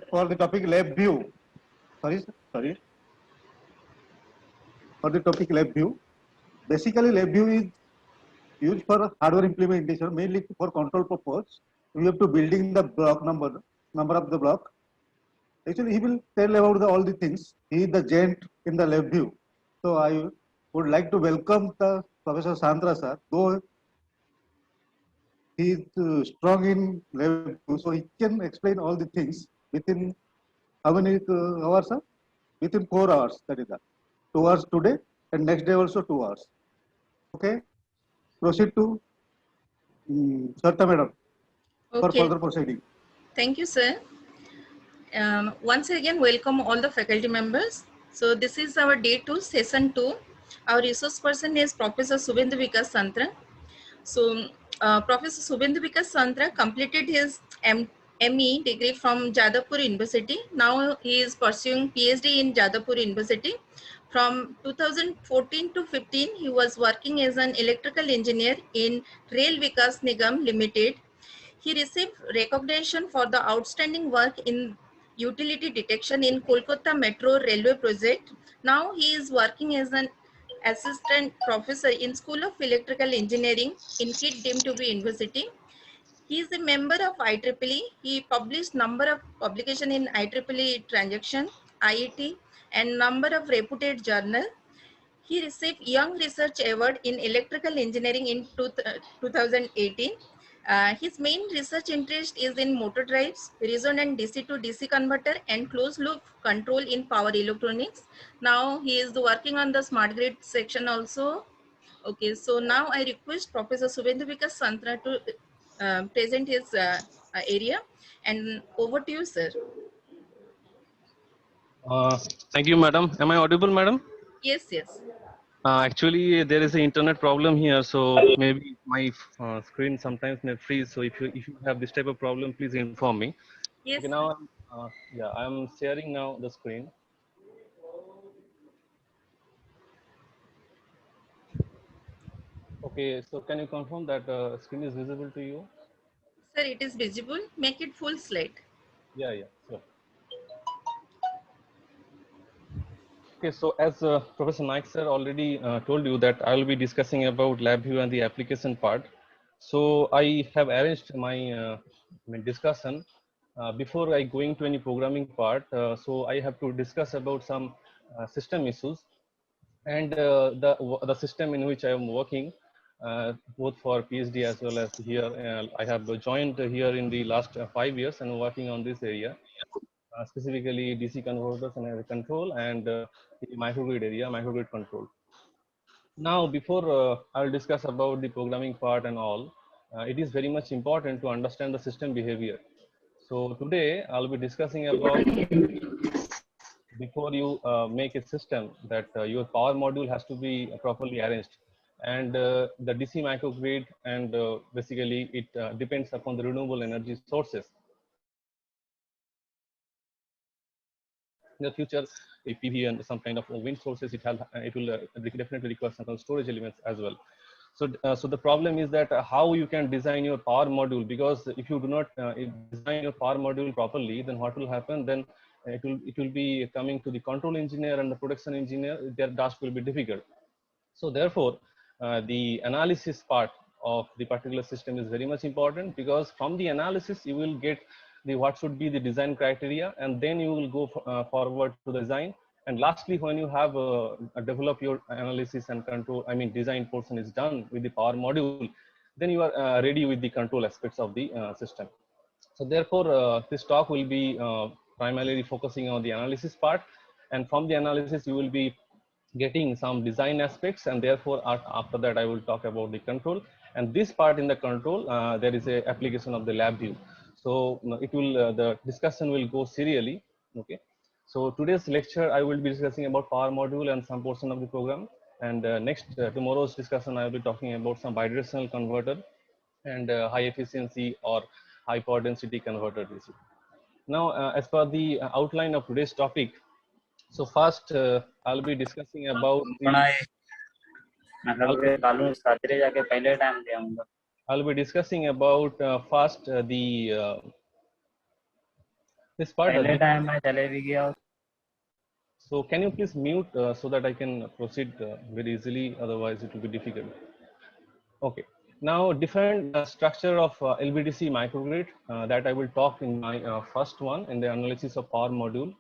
for the topic lab view. Sorry. For the topic lab view, basically lab view is used for hardware implementation, mainly for control purpose. We have to building the block number of the block. Actually, he will tell about all the things. He is the giant in the lab view. So I would like to welcome the Professor Sandra sir. Though he is strong in lab view, so he can explain all the things within how many hours, sir? Within 4 hours. That is that. 2 hours today and next day also 2 hours. Okay. Proceed to Sarta madam for Okay, further proceeding. thank you, sir. Once again, welcome all the faculty members. So this is our day 2, session 2. Our resource person is Professor Subhendu Vikas Santra. So Professor Subhendu Vikas Santra completed his ME degree from Jadavpur University. Now he is pursuing PhD in Jadavpur University. From 2014 to 15, he was working as an electrical engineer in Rail Vikas Nigam Limited. He received recognition for the outstanding work in utility detection in Kolkata Metro Railway project. Now he is working as an assistant professor in School of Electrical Engineering in KIT deemed to be University. He is a member of IEEE. He published number of publication in IEEE Transaction, IET, and number of reputed journal. He received Young Research Award in Electrical Engineering in 2018. His main research interest is in motor drives, resonant DC to DC converter, and closed loop control in power electronics. Now he is working on the smart grid section also. Okay, so now I request Professor Subhendu Vikas Santra to present his area, and over to you, sir. Uh, Thank you, madam. Am I audible, madam? Yes, yes. Actually, there is an internet problem here, so maybe my screen sometimes may freeze. So if you have this type of problem, please inform me. Yes, Okay, sir. now yeah, I'm sharing now the screen. Okay, so can you confirm that screen is visible to you? Sir, it is visible. Make it full slide. Yeah, sure. Okay, so as Professor Naik sir already told you that I will be discussing about LabVIEW and the application part. So I have arranged my discussion before I going to any programming part. So I have to discuss about some system issues and the system in which I am working, both for PhD as well as here. I have joined here in the last 5 years and working on this area. Specifically DC converters and control and the microgrid area, microgrid control. Now, before I'll discuss about the programming part and all, it is very much important to understand the system behavior. So today I'll be discussing about before you make a system that your power module has to be properly arranged, and the DC microgrid and basically it depends upon the renewable energy sources. In the future, if PV and some kind of wind sources, it will definitely require some storage elements as well. So the problem is that how you can design your power module, because if you do not design your power module properly, then what will happen? Then it will be coming to the control engineer and the production engineer. Their task will be difficult. So therefore, the analysis part of the particular system is very much important, because from the analysis you will get the what should be the design criteria, and then you will go forward to the design. And lastly, when you have develop your analysis and control, I mean design portion is done with the power module, then you are ready with the control aspects of the system. So therefore, this talk will be primarily focusing on the analysis part, and from the analysis you will be getting some design aspects, and therefore after that I will talk about the control. And this part in the control, there is a application of the LabVIEW. So it will the discussion will go serially. Okay, so today's lecture I will be discussing about power module and some portion of the program, and next tomorrow's discussion I will be talking about some bidirectional converter and high efficiency or high power density converter DC. Now as per the outline of today's topic, so first I'll be discussing about the I'll be discussing about first This part. पहले time में चले भी गया. So can you please mute so that I can proceed very easily? Otherwise, it will be difficult. Okay. Now, different structure of LVDC microgrid that I will talk in my first one in the analysis of power module.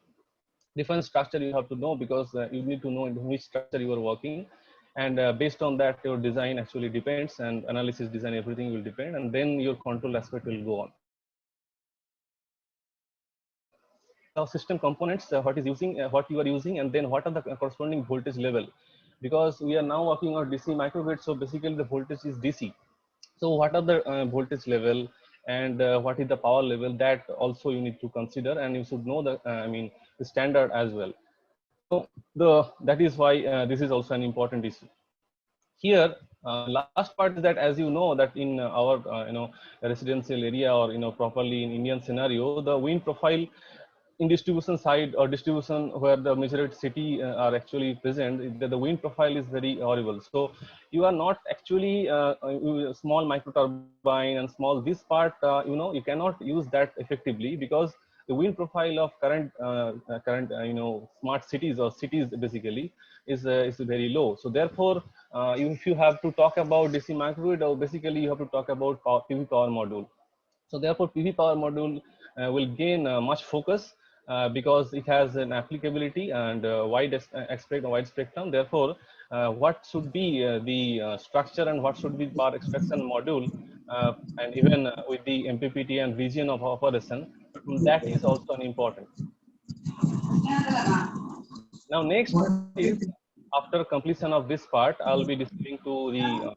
Different structure you have to know because you need to know in which structure you are working, and based on that your design actually depends, and analysis, design, everything will depend, and then your control aspect will go on. Now, system components, what is using, what you are using, and then what are the corresponding voltage level, because we are now working on DC microgrid. So basically the voltage is DC. So what are the voltage level, and what is the power level, that also you need to consider, and you should know the the standard as well. So that is why this is also an important issue. Here, last part is that, as you know, that in our residential area, or properly in Indian scenario, the wind profile in distribution side or distribution where the majority city are actually present, the wind profile is very horrible. So you are not actually small micro turbine and small this part, you cannot use that effectively, because the wind profile of current smart cities or cities basically is very low. So therefore, if you have to talk about DC microgrid, or basically you have to talk about PV power module. So therefore, PV power module will gain much focus because it has an applicability and wide spectrum. Therefore, what should be the structure, and what should be power extraction module, and even with the MPPT and region of operation, that is also an important. Now, next is, after completion of this part, I'll be discussing to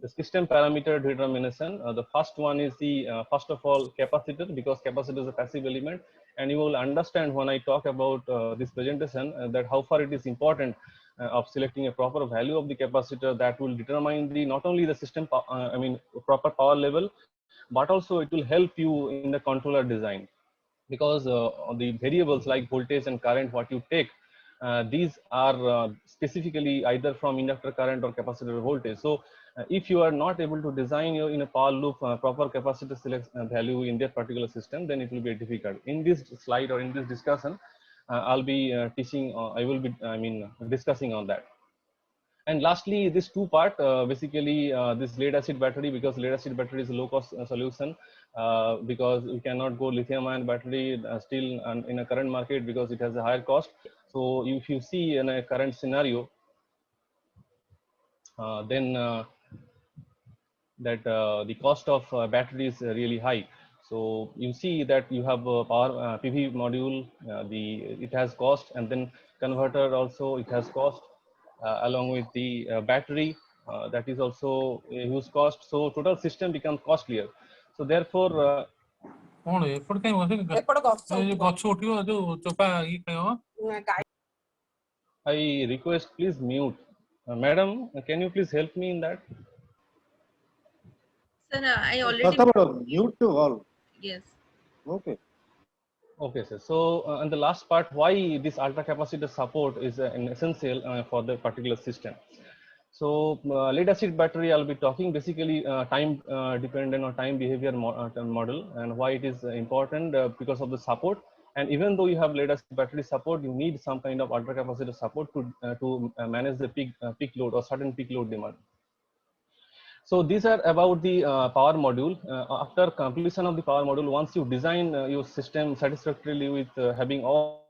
the system parameter determination. The first one is the first of all capacitor, because capacitor is a passive element, and you will understand when I talk about this presentation that how far it is important of selecting a proper value of the capacitor that will determine the not only the system proper power level, but also it will help you in the controller design, because the variables like voltage and current what you take, these are specifically either from inductor current or capacitor voltage. So if you are not able to design your in a power loop proper capacitor select value in that particular system, then it will be difficult. In this slide or in this discussion, I'll be teaching, I will be discussing on that. And lastly, this two part, basically this lead acid battery, because lead acid battery is a low cost solution, because we cannot go lithium ion battery still in a current market, because it has a higher cost. So if you see in a current scenario, then that the cost of battery is really high. So you see that you have a power PV module, it has cost, and then converter also it has cost, along with the battery, that is also a huge cost. So total system becomes costlier. So therefore, I request please mute. Madam, can you please help me in that? Sir, I already mute to all. Yes. Okay. Okay, sir. So, and the last part, why this ultra capacitor support is an essential for the particular system. So, lead acid battery, I'll be talking basically time dependent or time behavior model, and why it is important because of the support. And even though you have lead acid battery support, you need some kind of ultra capacitor support to manage the peak load or certain peak load demand. So these are about the power module. After completion of the power module, once you design your system satisfactorily with having all,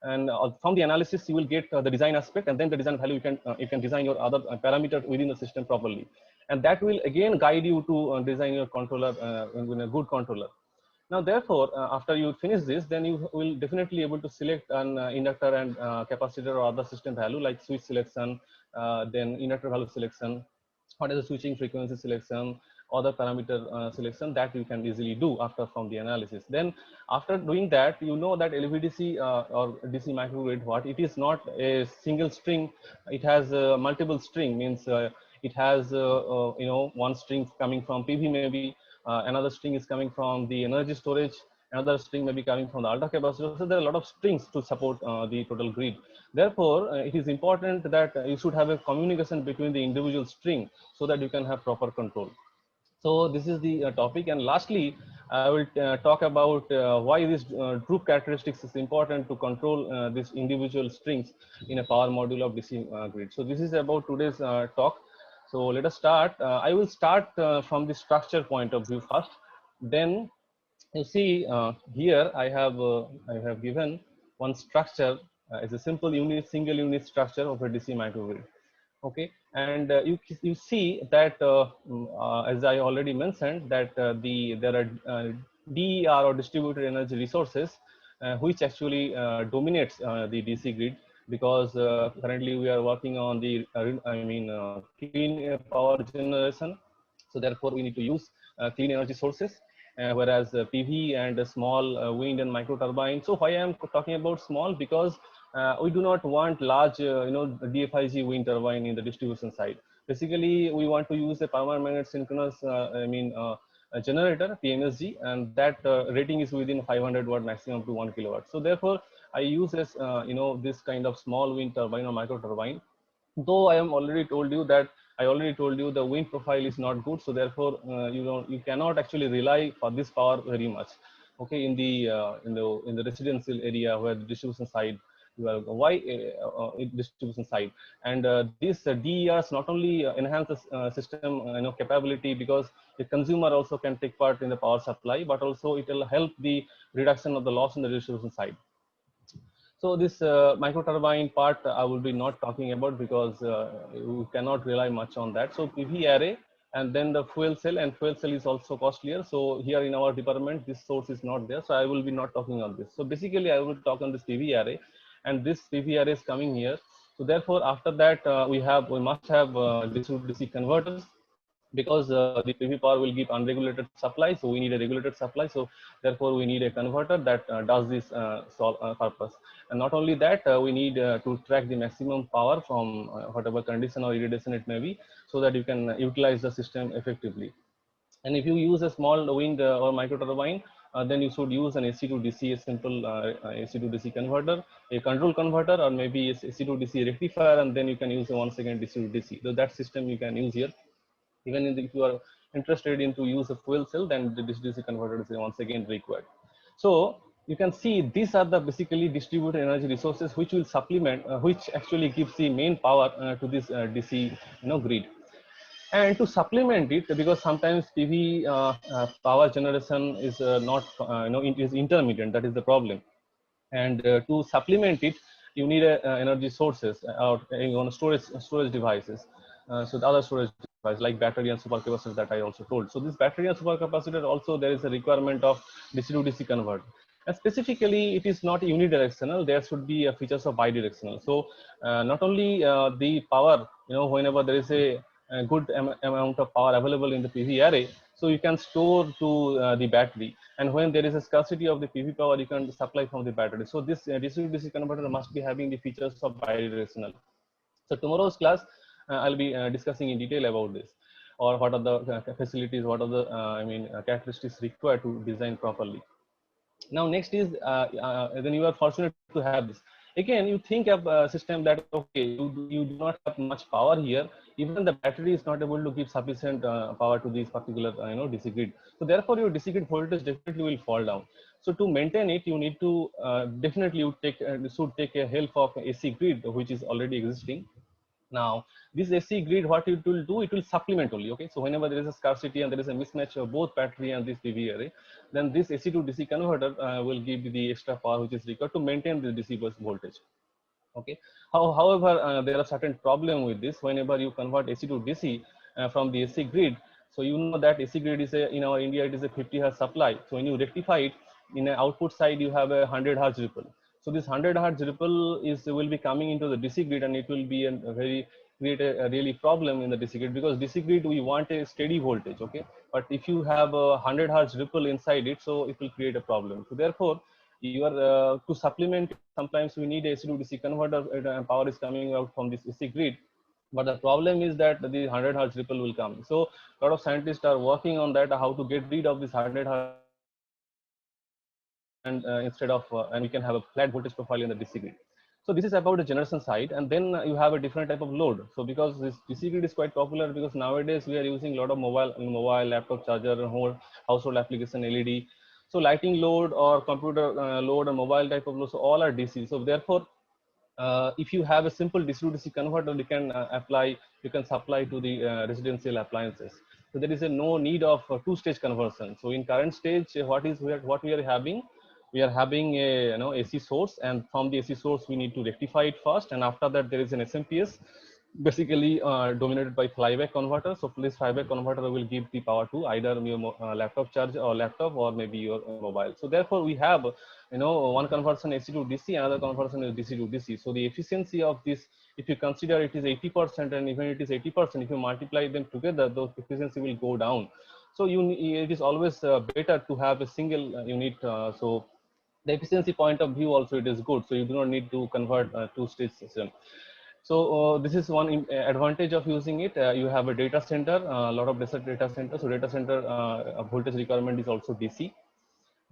and from the analysis you will get the design aspect, and then the design value you can design your other parameters within the system properly, and that will again guide you to design your controller in a good controller. Now, therefore, after you finish this, then you will definitely able to select an inductor and capacitor or other system value like switch selection, then inductor value selection, what is the switching frequency selection, other parameter selection that you can easily do after from the analysis. Then after doing that, you know that LVDC or DC microgrid, what it is not a single string, it has multiple string, means it has one string coming from PV maybe, another string is coming from the energy storage, another string may be coming from the ultra capacitor. So there are a lot of strings to support the total grid. Therefore, it is important that you should have a communication between the individual string so that you can have proper control. So this is the topic. And lastly, I will talk about why this droop characteristics is important to control these individual strings in a power module of DC grid. So this is about today's talk. So let us start. I will start from the structure point of view first. Then you see here I have given one structure. It's a simple unit, single unit structure of a DC microgrid. Okay, and you see that as I already mentioned that there are DER or distributed energy resources which actually dominates the DC grid, because currently we are working on the clean power generation. So therefore we need to use clean energy sources, whereas PV and small wind and micro turbine. So why I am talking about small, because we do not want large DFIG wind turbine in the distribution side. Basically we want to use a permanent magnet synchronous a generator PMSG, and that rating is within 500 watt maximum to 1 kilowatt. So therefore I use this this kind of small wind turbine or micro turbine, though I am already told you that the wind profile is not good. So therefore you cannot actually rely for this power very much, okay, in the residential area where the distribution side you have why distribution side. And this DERs not only enhance the system capability, because the consumer also can take part in the power supply, but also it will help the reduction of the loss in the distribution side. So this micro turbine part I will be not talking about, because you cannot rely much on that. So PV array, and then the fuel cell, and fuel cell is also costlier. So here in our department, this source is not there. So I will be not talking on this. So basically I will talk on this PV array, and this PV array is coming here. So therefore after that we must have DC to DC converters, because the PV power will give unregulated supply. So we need a regulated supply. So therefore we need a converter that does this purpose. And not only that, we need to track the maximum power from whatever condition or irradiation it may be, so that you can utilize the system effectively. And if you use a small wind or micro turbine, then you should use an AC to DC, a simple AC to DC converter, a control converter, or maybe AC to DC rectifier, and then you can use a once again DC to DC. So that system you can use here. Even if you are interested in to use a fuel cell, then the DC converter is once again required. So you can see these are the basically distributed energy resources which will supplement, which actually gives the main power to this DC grid. And to supplement it, because sometimes PV power generation is not it is intermittent, that is the problem. And to supplement it, you need energy sources or storage devices. So the other storage device like battery and supercapacitor that I also told. So this battery and supercapacitor also there is a requirement of DC to DC converter. And specifically, it is not unidirectional. There should be features of bidirectional. So not only the power, whenever there is a good amount of power available in the PV array, so you can store to the battery. And when there is a scarcity of the PV power, you can supply from the battery. So this DC to DC converter must be having the features of bidirectional. So tomorrow's class, I'll be discussing in detail about this, or what are the facilities, what are the characteristics required to design properly. Now next is then you are fortunate to have this. Again, you think of a system that okay, you do not have much power here. Even the battery is not able to give sufficient power to this particular DC grid. So therefore, your DC grid voltage definitely will fall down. So to maintain it, you need to definitely you should take a help of AC grid which is already existing. Now, this AC grid, what it will do, it will supplement only. Okay, so whenever there is a scarcity and there is a mismatch of both battery and this PV array, then this AC to DC converter will give the extra power which is required to maintain the DC bus voltage. Okay. However, there are certain problem with this. Whenever you convert AC to DC from the AC grid, so you know that AC grid is in our India it is a 50 hertz supply. So when you rectify it in an output side, you have a 100 hertz ripple. So this 100 hertz ripple will be coming into the DC grid, and it will be create a really problem in the DC grid, because DC grid we want a steady voltage. Okay, but if you have a 100 hertz ripple inside it, so it will create a problem. So therefore, you are to supplement, sometimes we need AC to DC converter, and power is coming out from this AC grid. But the problem is that the 100 hertz ripple will come. So a lot of scientists are working on that, how to get rid of this 100 hertz, and instead of and we can have a flat voltage profile in the DC grid. So this is about the generation side, and then you have a different type of load. So because this DC grid is quite popular, because nowadays we are using a lot of mobile laptop charger and whole household application LED. So lighting load or computer load or mobile type of load, so all are DC. So therefore, if you have a simple DC to DC converter, you can you can supply to the residential appliances. So there is a no need of two-stage conversion. So in current stage, what we are having, we are having a AC source, and from the AC source we need to rectify it first, and after that there is an SMPS, basically dominated by flyback converter. So this flyback converter will give the power to either your laptop charger or laptop, or maybe your mobile. So therefore we have one conversion AC to DC, another conversion is DC to DC. So the efficiency of this, if you consider it is 80%, and even it is 80%, if you multiply them together, the efficiency will go down. So it is always better to have a single unit. So the efficiency point of view also it is good. So you do not need to convert two-stage system. So this is one advantage of using it. You have a data center, a lot of data centers. So data center voltage requirement is also DC.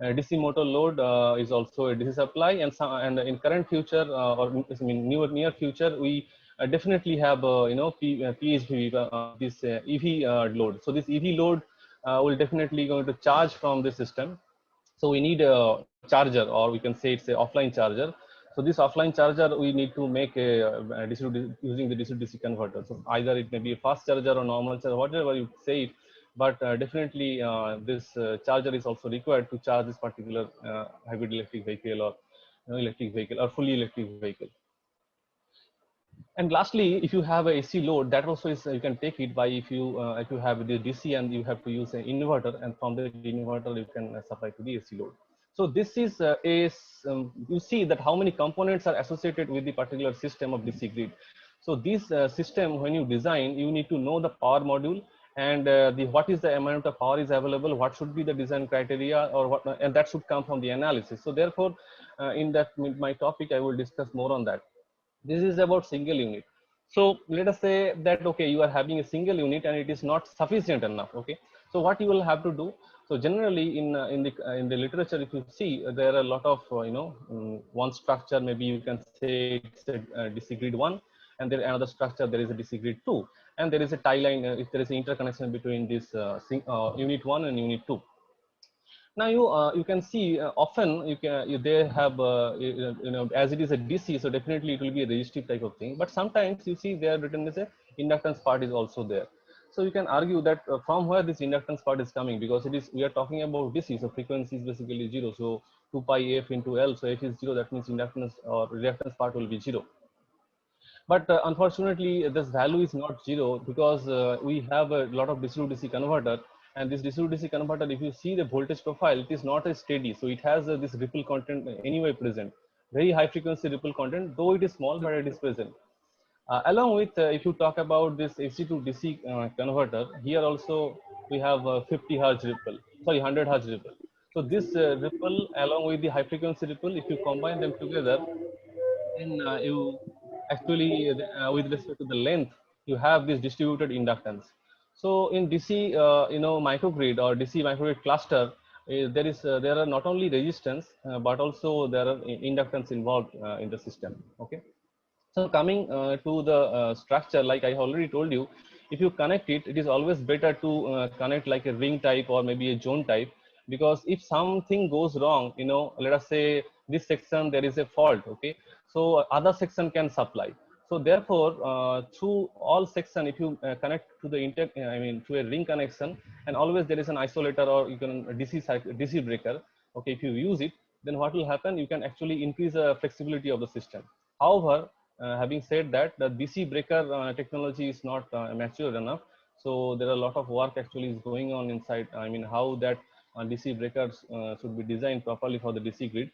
DC motor load is also a DC supply, and in current future or I mean near future, we definitely have PHV, this EV load. So this EV load will definitely going to charge from the system. So we need a charger, or we can say it's an offline charger. So this offline charger, we need to make a DC using the DC to DC converter. So either it may be a fast charger or normal charger, whatever you say it, but definitely this charger is also required to charge this particular hybrid electric vehicle, or electric vehicle, or fully electric vehicle. And lastly, if you have a AC load, that also is you can take it by if you have the DC and you have to use an inverter, and from the inverter you can supply to the AC load. So this is you see that how many components are associated with the particular system of DC grid. So this system, when you design, you need to know the power module, and what is the amount of power is available, what should be the design criteria, or what, and that should come from the analysis. So therefore, in my topic, I will discuss more on that. This is about single unit. So let us say that, okay, you are having a single unit and it is not sufficient enough. Okay, so what you will have to do? So generally in the literature, if you see, there are a lot of one structure, maybe you can say it's a DC grid 1, and there another structure, there is a DC grid 2, and there is a tie line, if there is an interconnection between this unit 1 and unit 2. Now you can see often they have as it is a DC, so definitely it will be a resistive type of thing. But sometimes you see they are written as a inductance part is also there. So you can argue that from where this inductance part is coming, because we are talking about DC, so frequency is basically 0. So 2 pi f into L, so f is 0. That means inductance or reactance part will be 0. But unfortunately, this value is not 0, because we have a lot of DC to DC converter. And this DC to DC converter, if you see the voltage profile, it is not as steady. So it has this ripple content anyway present, very high frequency ripple content, though it is small, but it is present. Along with, if you talk about this AC to DC converter, here also we have 50 hertz ripple, sorry, 100 hertz ripple. So this ripple along with the high frequency ripple, if you combine them together, then you actually, with respect to the length, you have this distributed inductance. So in DC, microgrid or DC microgrid cluster, there are not only resistance, but also there are inductance involved in the system. Okay. So coming to the structure, like I already told you, if you connect it, it is always better to connect like a ring type or maybe a zone type, because if something goes wrong, let us say this section there is a fault, okay, so other section can supply. So therefore, through all section, if you connect to the to a ring connection, and always there is an isolator or you can DC breaker. Okay, if you use it, then what will happen? You can actually increase the flexibility of the system. However, having said that, the DC breaker technology is not mature enough. So there are a lot of work actually is going on inside. I mean, how that DC breakers should be designed properly for the DC grid.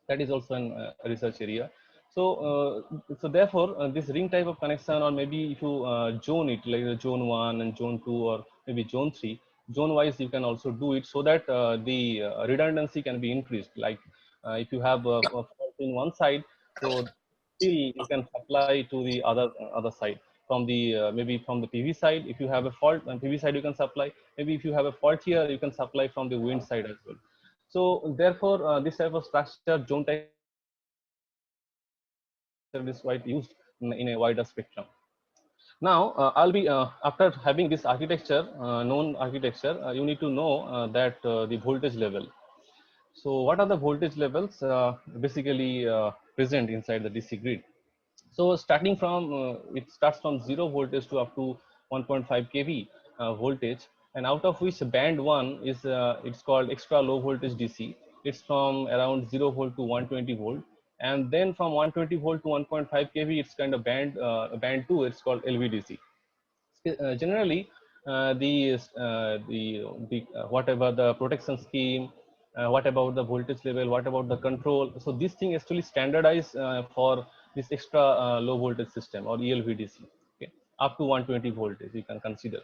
That is also a research area. So therefore, this ring type of connection, or maybe if you zone it, like zone 1 and zone 2, or maybe zone 3, zone wise you can also do it, so that the redundancy can be increased. Like if you have a fault in one side, so still you can supply to the other side from the maybe from the PV side. If you have a fault on PV side, you can supply. Maybe if you have a fault here, you can supply from the wind side as well. So therefore, this type of structure, zone type is quite used in a wider spectrum. Now, I'll be after having this architecture, known architecture, you need to know that the voltage level. So, what are the voltage levels basically present inside the DC grid? So, starting from it starts from 0 voltage to up to 1.5 kV voltage, and out of which band 1 is it's called extra low voltage DC. It's from around 0 volt to 120 volt, and then from 120 volt to 1.5 kV, it's kind of band 2. It's called LVDC. Generally, whatever the protection scheme, what about the voltage level, what about the control, so this thing actually standardized for this extra low voltage system or ELVDC, okay, up to 120 voltage you can consider.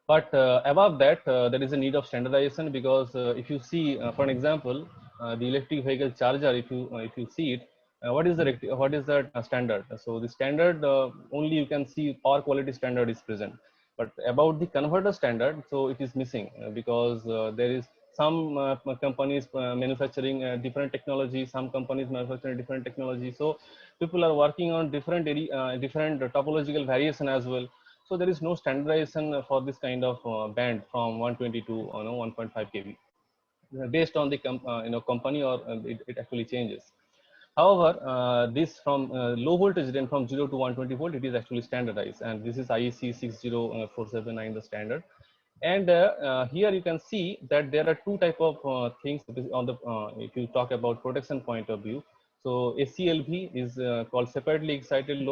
But above that, there is a need of standardization, because if you see, for an example, the electric vehicle charger, if you see it, what is the standard? So the standard, only you can see power quality standard is present, but about the converter standard, so it is missing, because there is some companies manufacturing different technology, some companies manufacturing different technology. So people are working on different topological variation as well. So there is no standardization for this kind of band from 120 to 1.5 kV based on the company, or it actually changes. However, this from low voltage, then from 0 to 120 volt, it is actually standardized, and this is IEC 60479, the standard. And here you can see that there are two type of things on the if you talk about protection point of view. So ACLV is called separately excited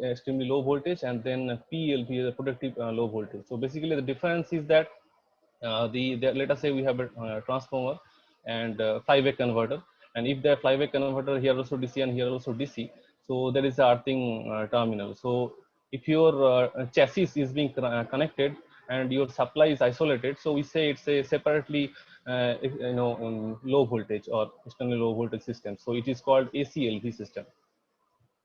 extremely low voltage, and then PLV is a protective low voltage. So basically the difference is that let us say we have a transformer and fly-way converter, and if the fly-way converter here also DC and here also DC, so there is a earthing terminal. So if your chassis is being connected and your supply is isolated, so we say it's a separately low voltage or external low voltage system. So it is called ACLV system.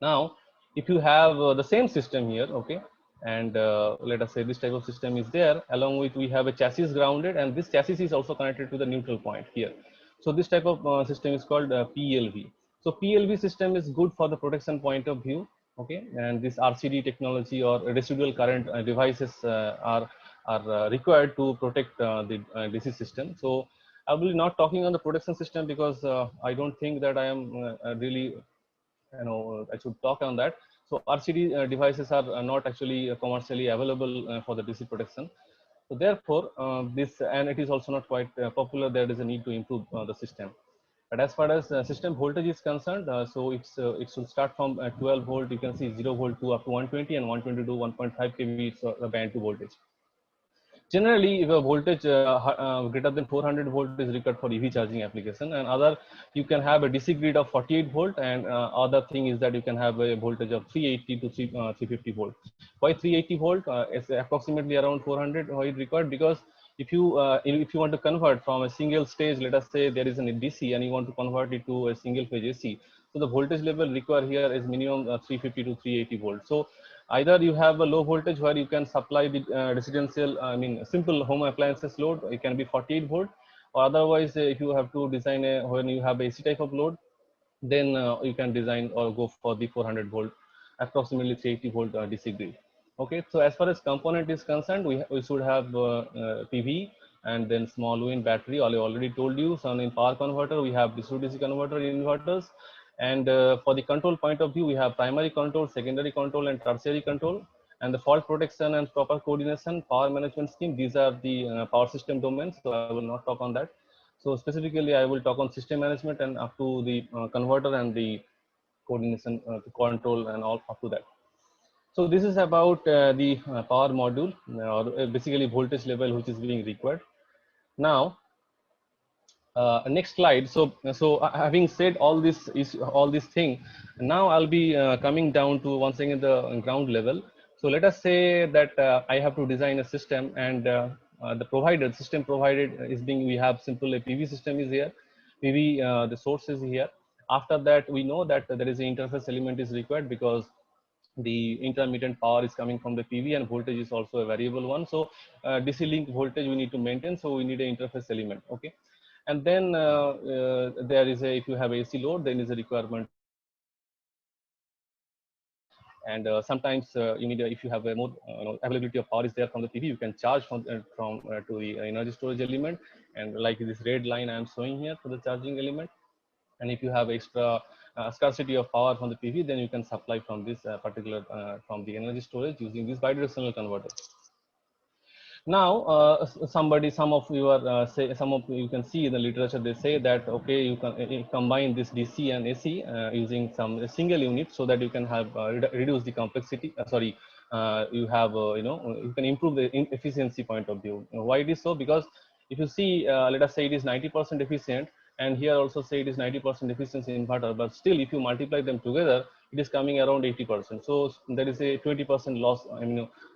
Now, if you have the same system here, okay, and let us say this type of system is there, along with we have a chassis grounded, and this chassis is also connected to the neutral point here. So this type of system is called PLV. So PLV system is good for the protection point of view, okay, and this RCD technology or residual current devices are required to protect the DC system. So I will be not talking on the protection system, because I don't think that I am really, I should talk on that. So RCD devices are not actually commercially available for the DC protection. So therefore, this, and it is also not quite popular. There is a need to improve the system. But as far as system voltage is concerned, so it should start from 12 volt. You can see 0 volt to up to 120, and 120 to 1.5 kV. It's the band 2 voltage. Generally, if a voltage greater than 400 volt is required for EV charging application, and other you can have a DC grid of 48 volt, and other thing is that you can have a voltage of 380 to 350 volt. Why 380 volt? It's approximately around 400. Why it required? Because if you want to convert from a single stage, let us say there is an DC and you want to convert it to a single phase AC, so the voltage level required here is minimum 350 to 380 volt. So either you have a low voltage where you can supply the residential, simple home appliances load, it can be 48 volt, or otherwise if you have to design when you have AC type of load, then you can design or go for the 400 volt, approximately 380 volt DC grid. Okay, so as far as component is concerned, we should have PV, and then small wind battery. I already told you. So in power converter, we have DC-DC converter, inverters, and for the control point of view, we have primary control, secondary control, and tertiary control. And the fault protection and proper coordination, power management scheme, these are the power system domains. So I will not talk on that. So specifically, I will talk on system management and up to the converter and the coordination, the control, and all up to that. So this is about the power module, or basically voltage level which is being required. Now, next slide. So having said all this thing, now I'll be coming down to once again the ground level. So let us say that I have to design a system, and the system provided is being, we have simple a PV system is here, PV the source is here. After that, we know that there is an interface element is required, because the intermittent power is coming from the PV, and voltage is also a variable one. So DC link voltage we need to maintain, so we need an interface element. Okay, and then there is a, if you have AC load, then is a requirement And sometimes you need, if you have a more availability of power is there from the PV, you can charge from to the energy storage element, and like this red line I am showing here for the charging element. And if you have extra scarcity of power from the PV, then you can supply from this particular from the energy storage using this bidirectional converter. Now, some of you are some of you can see in the literature, they say that okay, you can combine this DC and AC using some single unit, so that you can have reduce the complexity. You have you can improve the efficiency point of view. Why it is so? Because if you see, let us say it is 90% efficient, and here also say it is 90% efficiency inverter, but still if you multiply them together, it is coming around 80%. So there is a 20% loss,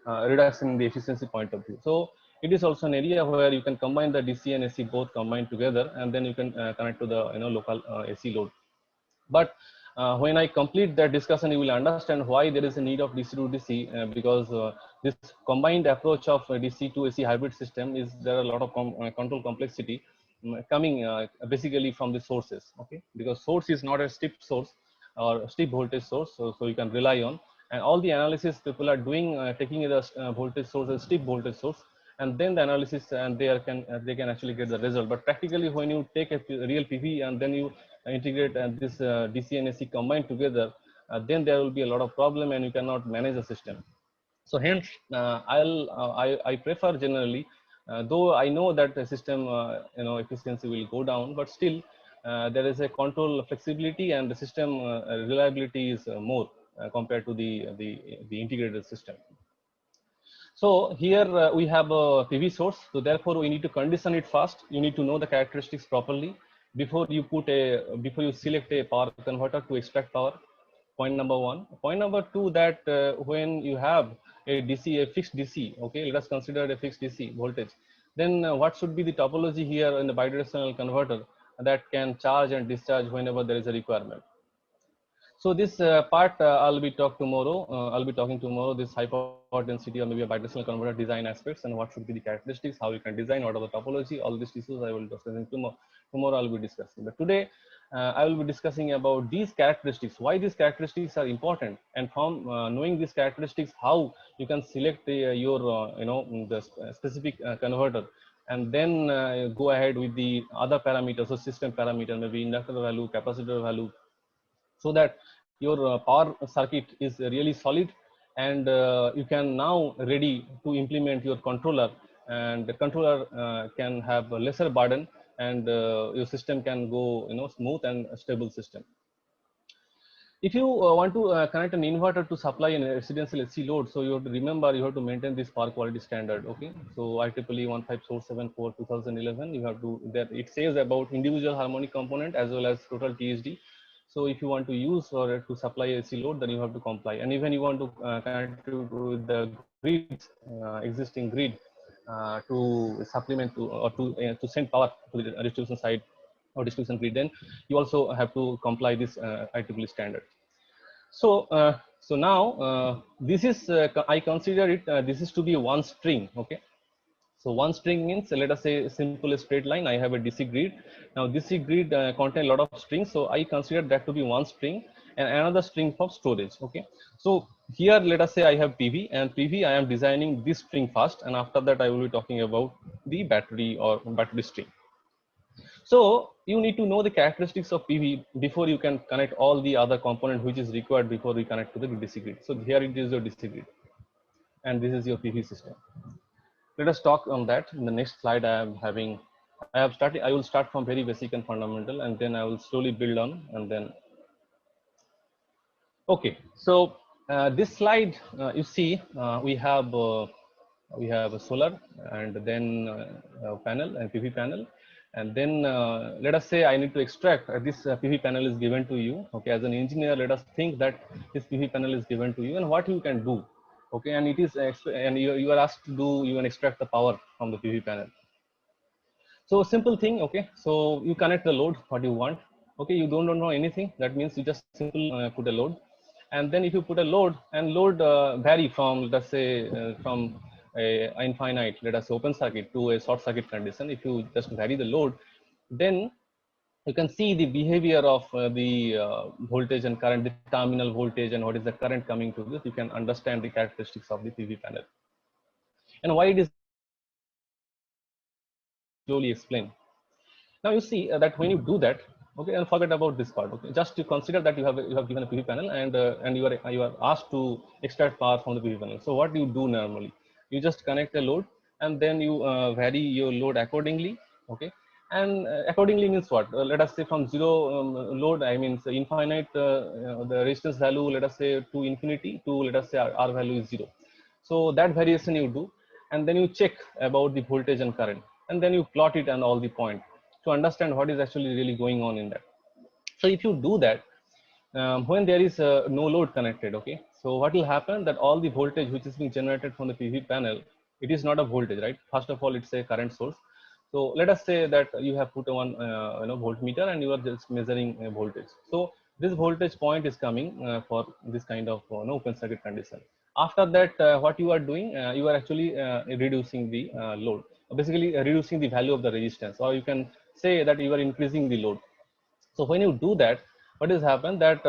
reduction in the efficiency point of view. So it is also an area where you can combine the DC and AC both combined together, and then you can connect to the local AC load. But when I complete that discussion, you will understand why there is a need of DC to DC, because this combined approach of DC to AC hybrid system is there are a lot of control complexity coming basically from the sources, okay? Because source is not a steep source or steep voltage source, so you can rely on. And all the analysis people are doing, taking the voltage source as steep voltage source, and then the analysis, and they can actually get the result. But practically, when you take a real PV and then you integrate this DC and AC combined together, then there will be a lot of problem, and you cannot manage the system. So hence, I prefer generally, though I know that the system efficiency will go down, but still there is a control flexibility, and the system reliability is more compared to the integrated system. So here we have a PV source. So therefore we need to condition it first. You need to know the characteristics properly before you before you select a power converter to extract power. Point number one. Point number two, that when you have a DC, a fixed DC, okay, let us consider a fixed DC voltage. Then what should be the topology here in the bidirectional converter that can charge and discharge whenever there is a requirement. So this part I'll be talking tomorrow. This high power density or maybe a bidirectional converter design aspects, and what should be the characteristics, how you can design, what are the topology, all these issues I will discuss tomorrow. Tomorrow I'll be discussing. But today I will be discussing about these characteristics, why these characteristics are important, and from knowing these characteristics, how you can select your the specific converter, and then go ahead with the other parameters, so system parameter, maybe inductor value, capacitor value, so that your power circuit is really solid, and you can now ready to implement your controller, and the controller can have a lesser burden, and your system can go smooth and stable system. If you want to connect an inverter to supply an residential AC load, so you have to remember, you have to maintain this power quality standard. Okay, so IEEE 15474 2011, you have to, that it says about individual harmonic component as well as total THD. So if you want to use or to supply AC load, then you have to comply. And even you want to connect to the grid, existing grid, to supplement to or to send power to the distribution side or distribution grid, then you also have to comply this IEEE standard. So so now this is I consider it this is to be one string. Okay, so one string means, let us say simple straight line. I have a DC grid. Now DC grid contain a lot of strings, so I consider that to be one string, and another string for storage. Okay, so here let us say I have PV, and PV I am designing this string first, and after that I will be talking about the battery or battery string. So you need to know the characteristics of PV before you can connect all the other component which is required before we connect to the DC grid. So here it is your DC grid, and this is your PV system. Let us talk on that. In the next slide, I will start from very basic and fundamental, and then I will slowly build on, and then. Okay, so this slide, you see, we have a solar, and then panel and PV panel, and then let us say I need to extract this PV panel is given to you. Okay, as an engineer, let us think that this PV panel is given to you, and what you can do. Okay, and it is and you are asked to do, you can extract the power from the PV panel. So simple thing. Okay, so you connect the load what you want. Okay, you don't know anything, that means you just simply put a load, and then if you put a load, and load vary from, let's say from a infinite, let us say open circuit, to a short circuit condition. If you just vary the load, then you can see the behavior of the voltage and current, the terminal voltage, and what is the current coming to this. You can understand the characteristics of the PV panel and why it is slowly explained. Now you see that when you do that, okay, and forget about this part. Okay, just to consider that you have given a PV panel and you are asked to extract power from the PV panel. So what do you do normally? You just connect a load and then you vary your load accordingly. Okay, and accordingly means what? Let us say from zero load, I mean so infinite the resistance value. Let us say to infinity to let us say R value is 0. So that variation you do, and then you check about the voltage and current, and then you plot it and all the point to understand what is actually really going on in that. So if you do that, when there is no load connected, okay, so what will happen that all the voltage which is being generated from the PV panel, it is not a voltage, right? First of all, it's a current source. So let us say that you have put one voltmeter and you are just measuring voltage. So this voltage point is coming for this kind of open circuit condition. After that, what you are doing, you are actually reducing the load, basically reducing the value of the resistance, or you can say that you are increasing the load. So when you do that, what has happened that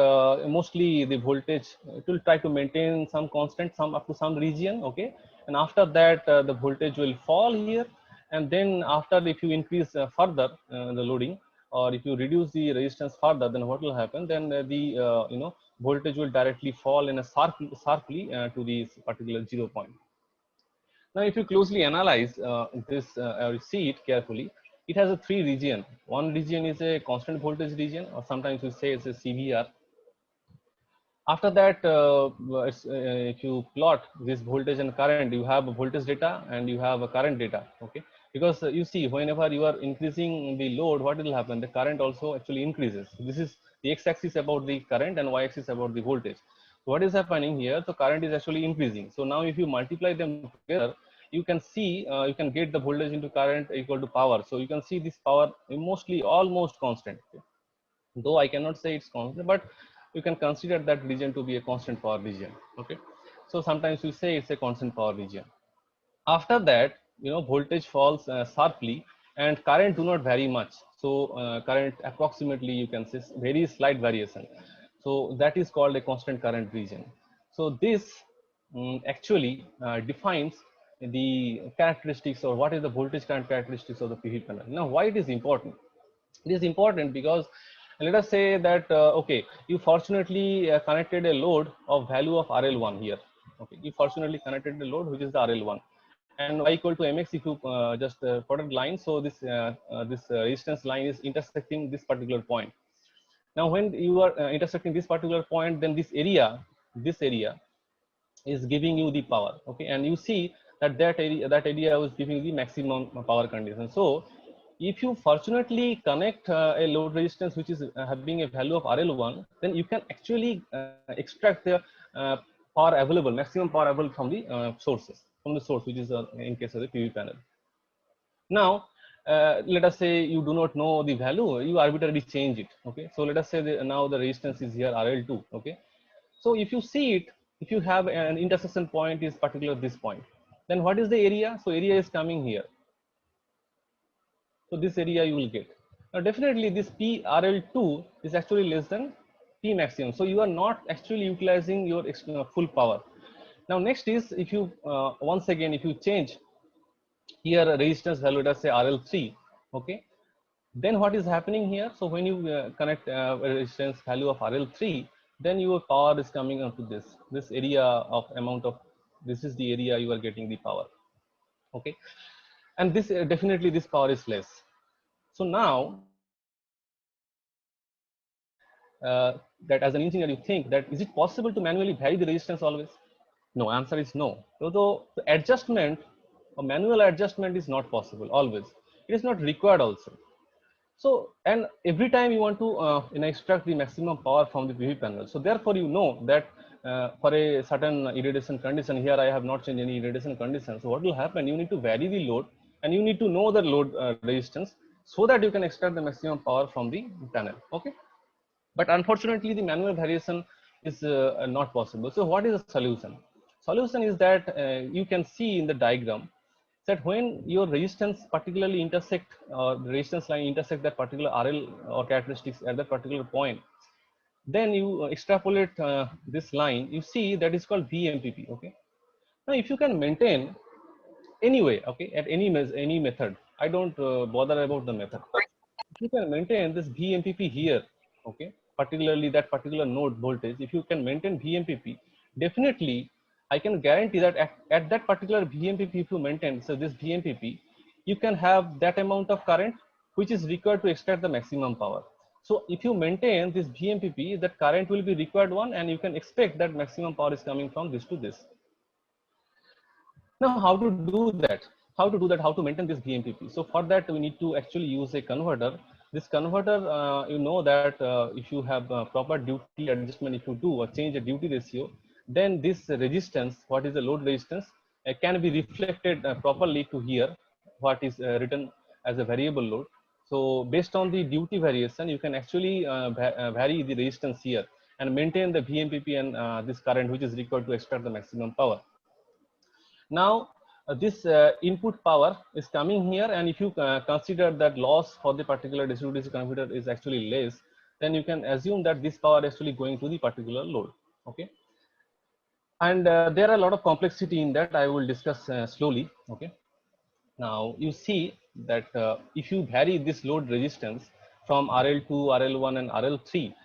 mostly the voltage, it will try to maintain some constant, some up to some region, okay, and after that the voltage will fall here, and then after if you increase further the loading, or if you reduce the resistance further, then what will happen, then the voltage will directly fall in a sharply to this particular 0 point. Now, if you closely analyze this or see it carefully, it has a three region. One region is a constant voltage region, or sometimes we say it's a CVR. After that, if you plot this voltage and current, you have a voltage data and you have a current data. Okay, because you see whenever you are increasing the load, what will happen? The current also actually increases. This is the x-axis about the current and y-axis about the voltage. So what is happening here? So current is actually increasing. So now if you multiply them together, you can see you can get the voltage into current equal to power. So you can see this power mostly almost constant. Okay? Though I cannot say it's constant, but you can consider that region to be a constant power region. Okay, so sometimes we say it's a constant power region. After that, voltage falls sharply and current do not vary much. So current approximately you can say very slight variation. So that is called a constant current region. So this actually defines the characteristics, or what is the voltage current characteristics of the PV panel. Now, why it is important? It is important because let us say that okay, you fortunately connected a load of value of RL1 here. Okay, you fortunately connected the load which is the RL1, and y equal to mx. If you just plotted line, so this resistance line is intersecting this particular point. Now when you are intersecting this particular point, then this area is giving you the power. Okay, and you see that that area was giving the maximum power condition. So if you fortunately connect a load resistance which is having a value of RL1, then you can actually extract the power available, maximum power available from the from the source, which is in case of the PV panel. Now, let us say you do not know the value, you arbitrarily change it. Okay, so let us say now the resistance is here RL2. Okay, so if you see it, if you have an intersection point is particular this point, then what is the area? So area is coming here. So this area you will get. Now definitely this PRL2 is actually less than P maximum. So you are not actually utilizing your full power. Now next is if you once again if you change here a resistance value, let us say RL3, okay, then what is happening here? So when you connect a resistance value of RL3, then your power is coming onto this area of amount of, this is the area you are getting the power. Okay, and this definitely this power is less. So now that as an engineer you think that is it possible to manually vary the resistance always? No, answer is no. Although the adjustment or manual adjustment is not possible always. It is not required also. So, and every time you want to extract the maximum power from the PV panel. So therefore you know that for a certain irradiation condition, here I have not changed any irradiation condition. So what will happen? You need to vary the load and you need to know the load resistance so that you can extract the maximum power from the panel. Okay. But unfortunately, the manual variation is not possible. So what is the solution? Solution is that you can see in the diagram that when your resistance particularly intersect or the resistance line intersect that particular RL or characteristics at that particular point, then you extrapolate this line, you see that is called VMPP. Okay. Now, if you can maintain anyway, okay, at any method, I don't bother about the method. If you can maintain this VMPP here, okay, particularly that particular node voltage, if you can maintain VMPP, definitely I can guarantee that at that particular VMPP, if you maintain, so this VMPP, you can have that amount of current which is required to extract the maximum power. So if you maintain this VMPP, that current will be required one, and you can expect that maximum power is coming from this to this. Now, how to do that? How to do that? How to maintain this VMPP? So for that, we need to actually use a converter. This converter, you know that if you have proper duty adjustment, if you do or change the duty ratio, then this resistance, what is the load resistance, can be reflected properly to here, what is written as a variable load. So based on the duty variation, you can actually vary the resistance here and maintain the VMPP and this current which is required to extract the maximum power. Now, this input power is coming here, and if you consider that loss for the particular DC-DC converter is actually less, then you can assume that this power is actually going to the particular load. Okay, and there are a lot of complexity in that. I will discuss slowly. Okay, now you see that if you vary this load resistance from RL2, RL1, and RL3,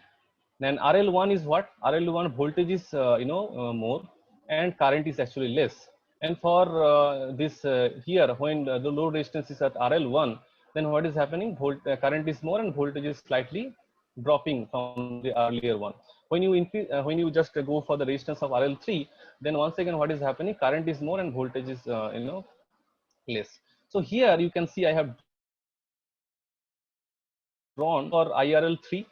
then RL1 is what? RL1 voltage is more, and current is actually less. And for this here, when the load resistance is at RL1, then what is happening? Current is more and voltage is slightly dropping from the earlier one. When you increase, when you just go for the resistance of RL3, then once again what is happening? Current is more and voltage is less. So here you can see I have drawn for IRL3.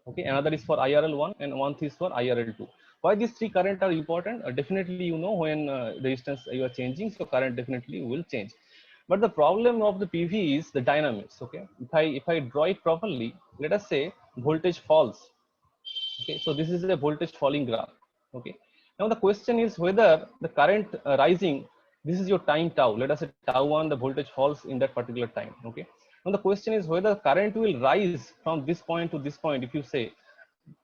Okay, another is for IRL1 and one is for IRL2. Why these three current are important? Definitely, you know, when resistance you are changing, so current definitely will change. But the problem of the PV is the dynamics. Okay, if I draw it properly, let us say voltage falls. Okay, so this is a voltage falling graph. Okay, now the question is whether the current rising, this is your time tau. Let us say tau 1, the voltage falls in that particular time. Okay, now the question is whether current will rise from this point to this point. If you say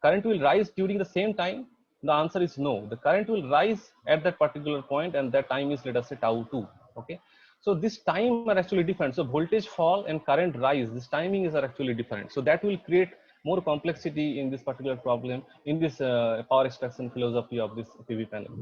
current will rise during the same time, the answer is no. The current will rise at that particular point, and that time is, let us say, tau 2. Okay, so this time are actually different. So voltage fall and current rise, this timing is actually different. So that will create more complexity in this particular problem in this power extraction philosophy of this PV panel.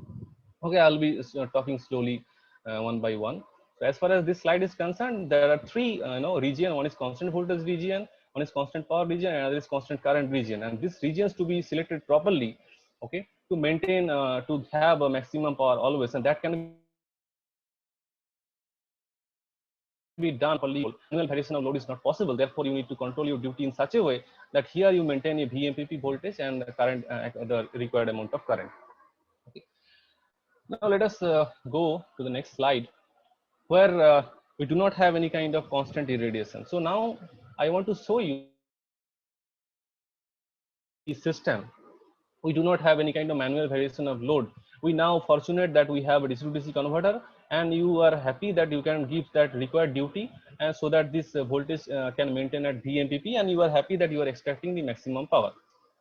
Okay, I'll be talking slowly one by one. So as far as this slide is concerned, there are three region. One is constant voltage region, one is constant power region, and another is constant current region. And these regions to be selected properly, okay, to maintain to have a maximum power always, and that can be done for manual variation of load is not possible. Therefore, you need to control your duty in such a way that here you maintain a VMPP voltage and the current, the required amount of current. Okay. Now let us go to the next slide, where we do not have any kind of constant irradiation. So now I want to show you the system. We do not have any kind of manual variation of load. We now fortunate that we have a DC-DC converter, and you are happy that you can give that required duty, and so that this voltage can maintain at VMPP, and you are happy that you are extracting the maximum power.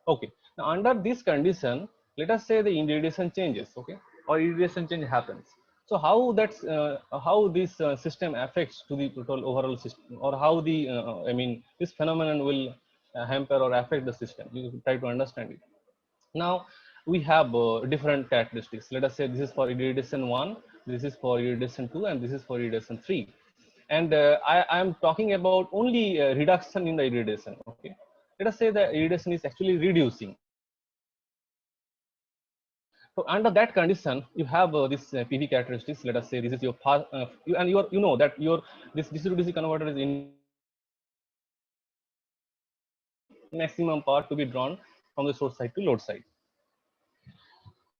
Okay. Now under this condition, let us say the irradiation changes. Okay, or irradiation change happens. So how that's how this system affects to the total overall system, or how the I mean this phenomenon will hamper or affect the system. You try to understand it. Now we have different characteristics. Let us say this is for irradiation 1, this is for irradiation 2, and this is for irradiation 3. And I am talking about only reduction in the irradiation. Okay, let us say the irradiation is actually reducing. So under that condition, you have this PV characteristics. Let us say this is your you know that your this DC to DC converter is in maximum power to be drawn from the source side to load side.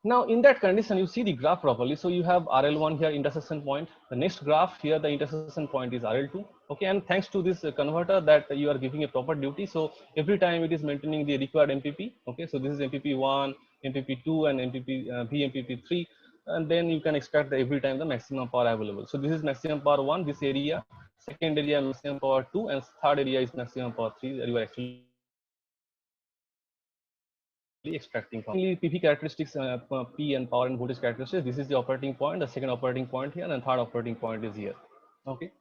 Now in that condition, you see the graph properly. So you have RL1 here, intersection point. The next graph here, the intersection point is RL2. Okay, and thanks to this converter that you are giving a proper duty. So every time it is maintaining the required MPP. Okay, so this is MPP1, MPP2, and VMPP3. and then you can extract every time the maximum power available. So this is maximum power 1, this area, second area maximum power 2, and third area is maximum power 3 that you are actually extracting from. PV characteristics, P and power and voltage characteristics. This is the operating point, the second operating point here, and third operating point is here. Okay.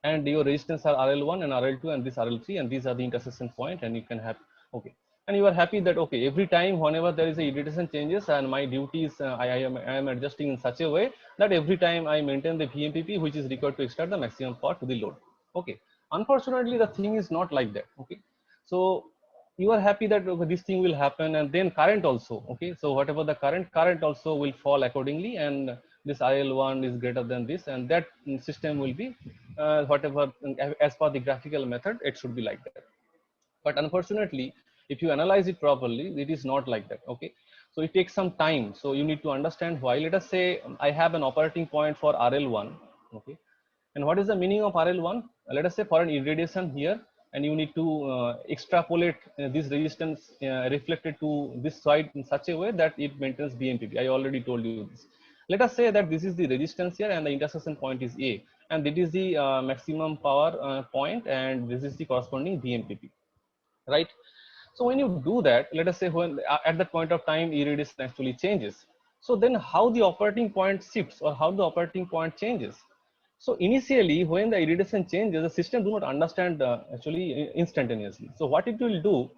And your resistance are RL1 and RL2 and this RL3, and these are the intersection point, and you can have, okay. And you are happy that, okay, every time whenever there is a irradiation changes and my duties, I am adjusting in such a way that every time I maintain the VMPP, which is required to extract the maximum power to the load. Okay. Unfortunately, the thing is not like that. Okay. So you are happy that, okay, this thing will happen, and then current also. Okay. So whatever the current also will fall accordingly, and this IL1 is greater than this, and that system will be whatever as per the graphical method, it should be like that. But unfortunately, if you analyze it properly, it is not like that. Okay. So it takes some time. So you need to understand why. Let us say I have an operating point for RL1. Okay. And what is the meaning of RL1? Let us say for an irradiation here, and you need to extrapolate this resistance reflected to this side in such a way that it maintains BMPP. I already told you this. Let us say that this is the resistance here, and the intersection point is A, and it is the maximum power point, and this is the corresponding BMPP, right? So when you do that, let us say when at that point of time irradiation actually changes. So then how the operating point shifts, or how the operating point changes? So initially, when the irradiation changes, the system do not understand actually instantaneously. So what it will do,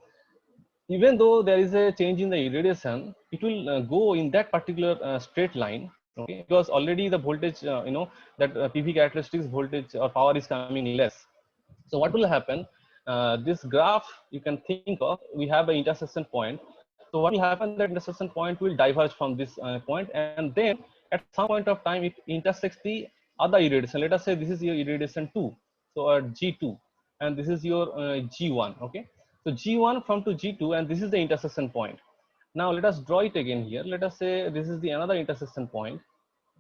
even though there is a change in the irradiation, it will go in that particular straight line. Okay, because already the voltage, that PV characteristics voltage or power is coming less. So what will happen? This graph you can think of, we have an intersection point. So what will happen, that intersection point will diverge from this point, and then at some point of time it intersects the other irradiation. Let us say this is your irradiation 2, so G2, and this is your G1. Okay, so G1 from to G2, and this is the intersection point. Now let us draw it again here. Let us say this is the another intersection point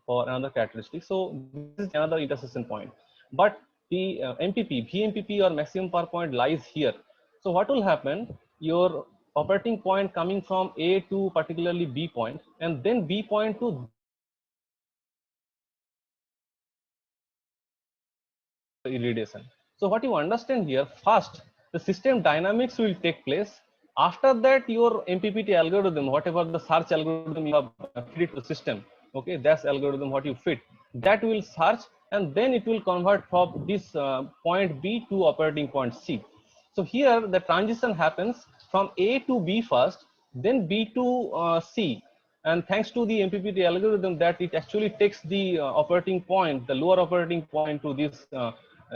for another characteristic. So this is another intersection point, but the VMPP or maximum power point lies here. So what will happen? Your operating point coming from A to particularly B point, and then B point to irradiation. So what you understand here, first the system dynamics will take place. After that, your MPPT algorithm, whatever the search algorithm you have fed to the system, okay, that's algorithm what you fit, that will search, and then it will convert from this point B to operating point C. So here the transition happens from A to B first, then B to C. And thanks to the MPPT algorithm, that it actually takes the operating point, the lower operating point, to this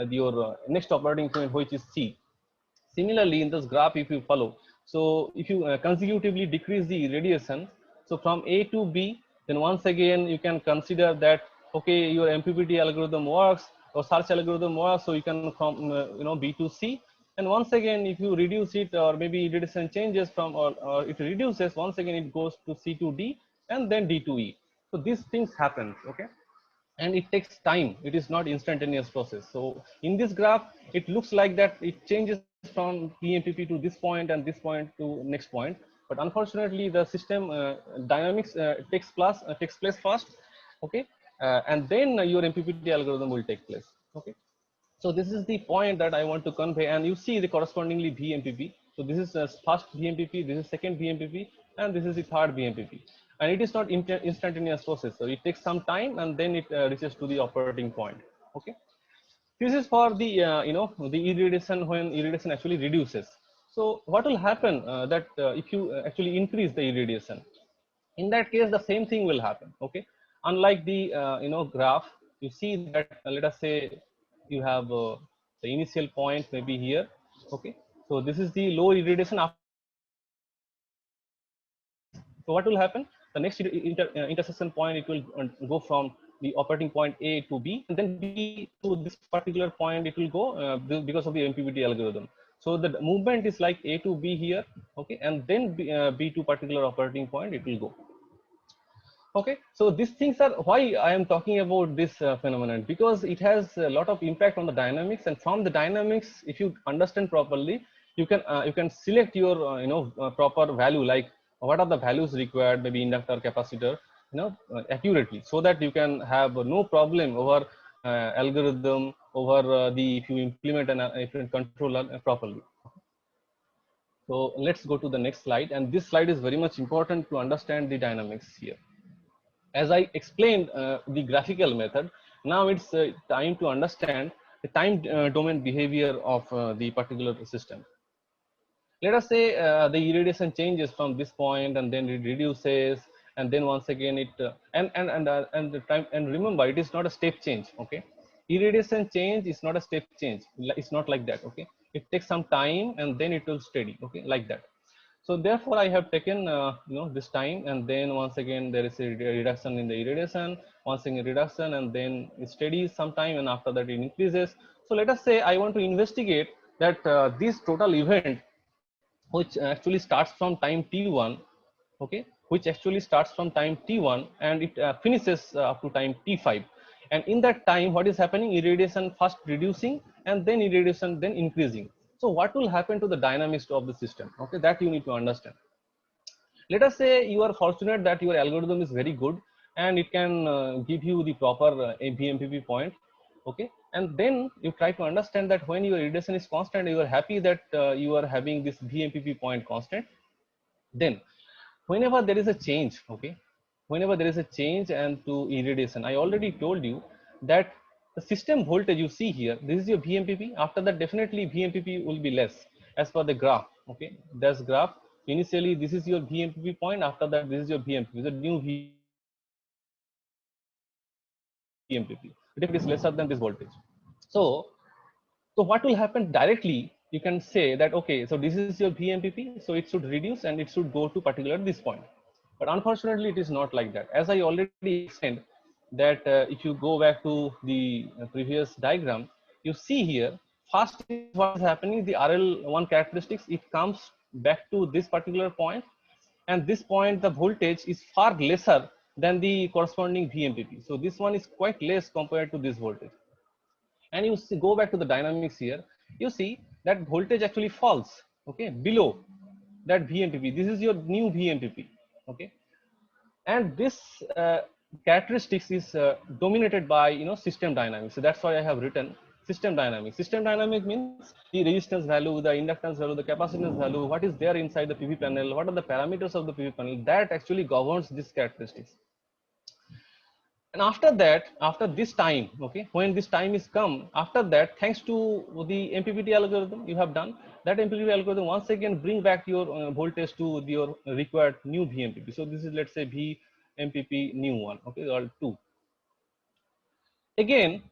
your next operating point, which is C. Similarly, in this graph, if you follow, so if you consecutively decrease the radiation, so from A to B, then once again you can consider that, okay, your MPPT algorithm works or search algorithm works, so you can from B to C. And once again, if you reduce it, or maybe radiation changes from, or it reduces, once again it goes to C to D, and then D to E. So these things happen, okay, and it takes time. It is not instantaneous process. So in this graph, it looks like that it changes from PMPP to this point and this point to next point. But unfortunately, the system dynamics takes place first, okay, and then your MPPT algorithm will take place, okay. So this is the point that I want to convey, and you see the correspondingly VMPP. So this is first VMPP, this is second VMPP, and this is the third VMPP. And it is not instantaneous process, so it takes some time, and then it reaches to the operating point. Okay. This is for the the irradiation, when irradiation actually reduces. So what will happen that if you actually increase the irradiation, in that case the same thing will happen. Okay. Unlike the graph, you see that let us say you have the initial point maybe here. Okay, so this is the low irradiation. So what will happen? The next intersection point, it will go from the operating point A to B, and then B to this particular point it will go because of the MPPT algorithm. So the movement is like A to B here, okay, and then B to particular operating point it will go. Okay, so these things are why I am talking about this phenomenon, because it has a lot of impact on the dynamics, and from the dynamics, if you understand properly, you can select your proper value, like what are the values required, maybe inductor, capacitor. accurately, so that you can have no problem over algorithm, over if you implement an controller properly. So let's go to the next slide, and this slide is very much important to understand the dynamics here. As I explained the graphical method, now it's time to understand the time domain behavior of the particular system. Let us say the irradiation changes from this point, and then it reduces, and then once again it and the time, and remember, it is not a step change. Okay, irradiation change is not a step change. It's not like that. Okay, it takes some time and then it will steady. Okay, like that. So therefore I have taken this time, and then once again there is a reduction in the irradiation, once again reduction, and then it steadies sometime, and after that it increases. So let us say I want to investigate that this total event, which actually starts from time t1, okay, which actually starts from time t1 and it finishes up to time t5, and in that time what is happening, irradiation first reducing and then irradiation then increasing. So what will happen to the dynamics of the system? Okay, that you need to understand. Let us say you are fortunate that your algorithm is very good and it can give you the proper VMPP point. Okay, and then you try to understand that when your irradiation is constant, you are happy that you are having this VMPP point constant. Then whenever there is a change, okay, whenever there is a change and to irradiation, I already told you that the system voltage you see here, this is your VMPP. After that, definitely VMPP will be less as per the graph. Okay, there's graph. Initially, this is your VMPP point. After that, this is your VMPP, the new VMPP. If it is lesser than this voltage, so what will happen directly? You can say that, okay, so this is your VMPP, so it should reduce and it should go to particular this point. But unfortunately, it is not like that. As I already explained, that if you go back to the previous diagram, you see here, first what is happening, the RL1 characteristics, it comes back to this particular point, and this point, the voltage is far lesser than the corresponding VMPP. So this one is quite less compared to this voltage. And you see, go back to the dynamics here, you see that voltage actually falls, okay, below that VMPP. This is your new VMPP, okay, and this characteristics is dominated by system dynamics. So that's why I have written system dynamics. System dynamic means the resistance value, the inductance value, the capacitance value, what is there inside the PV panel, what are the parameters of the PV panel, that actually governs these characteristics. And after that, after this time, okay, when this time is come, after that, thanks to the MPPT algorithm you have done, that MPPT algorithm once again bring back your voltage to your required new VMPP. So this is, let's say, VMPP new one, okay, or 2. Again,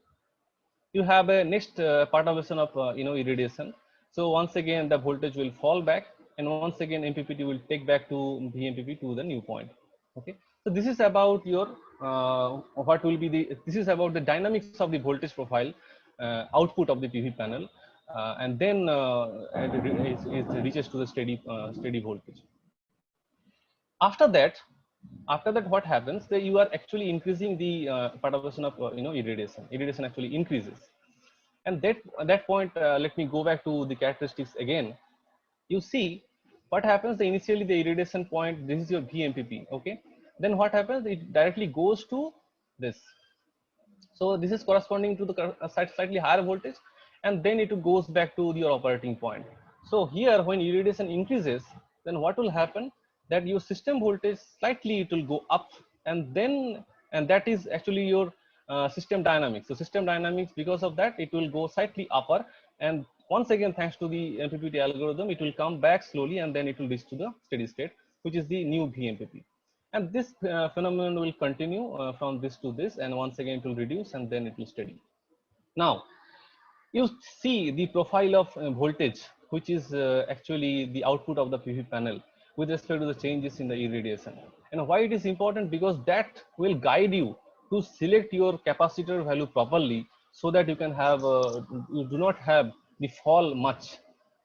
you have a next perturbation of irradiation. So once again the voltage will fall back, and once again MPPT will take back to VMPP to the new point. Okay, so this is about your what will be the, this is about the dynamics of the voltage profile output of the PV panel, and then it reaches to the steady voltage. After that what happens, that you are actually increasing the perturbation of irradiation actually increases. And at that point, let me go back to the characteristics again. You see what happens, initially the irradiation point, this is your VMPP, okay, then what happens, it directly goes to this. So this is corresponding to the slightly higher voltage, and then it goes back to your operating point. So here when irradiation increases, then what will happen, that your system voltage slightly it will go up, and then, and that is actually your system dynamics. So system dynamics, because of that, it will go slightly upper, and once again thanks to the MPPT algorithm, it will come back slowly, and then it will reach to the steady state, which is the new VMPP. And this phenomenon will continue from this to this, and once again it will reduce, and then it will steady. Now you see the profile of voltage, which is actually the output of the PV panel with respect to the changes in the irradiation. And why it is important, because that will guide you to select your capacitor value properly, so that you can have you do not have the fall much.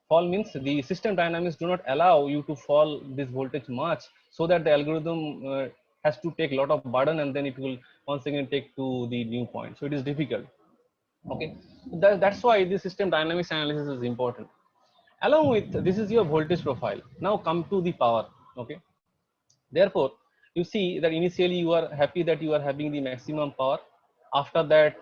Fall means the system dynamics do not allow you to fall this voltage much, so that the algorithm has to take a lot of burden, and then it will once again take to the new point. So it is difficult. Okay, that's why the system dynamics analysis is important. Along with this is your voltage profile. Now come to the power. Okay, therefore you see that initially you are happy that you are having the maximum power. After that,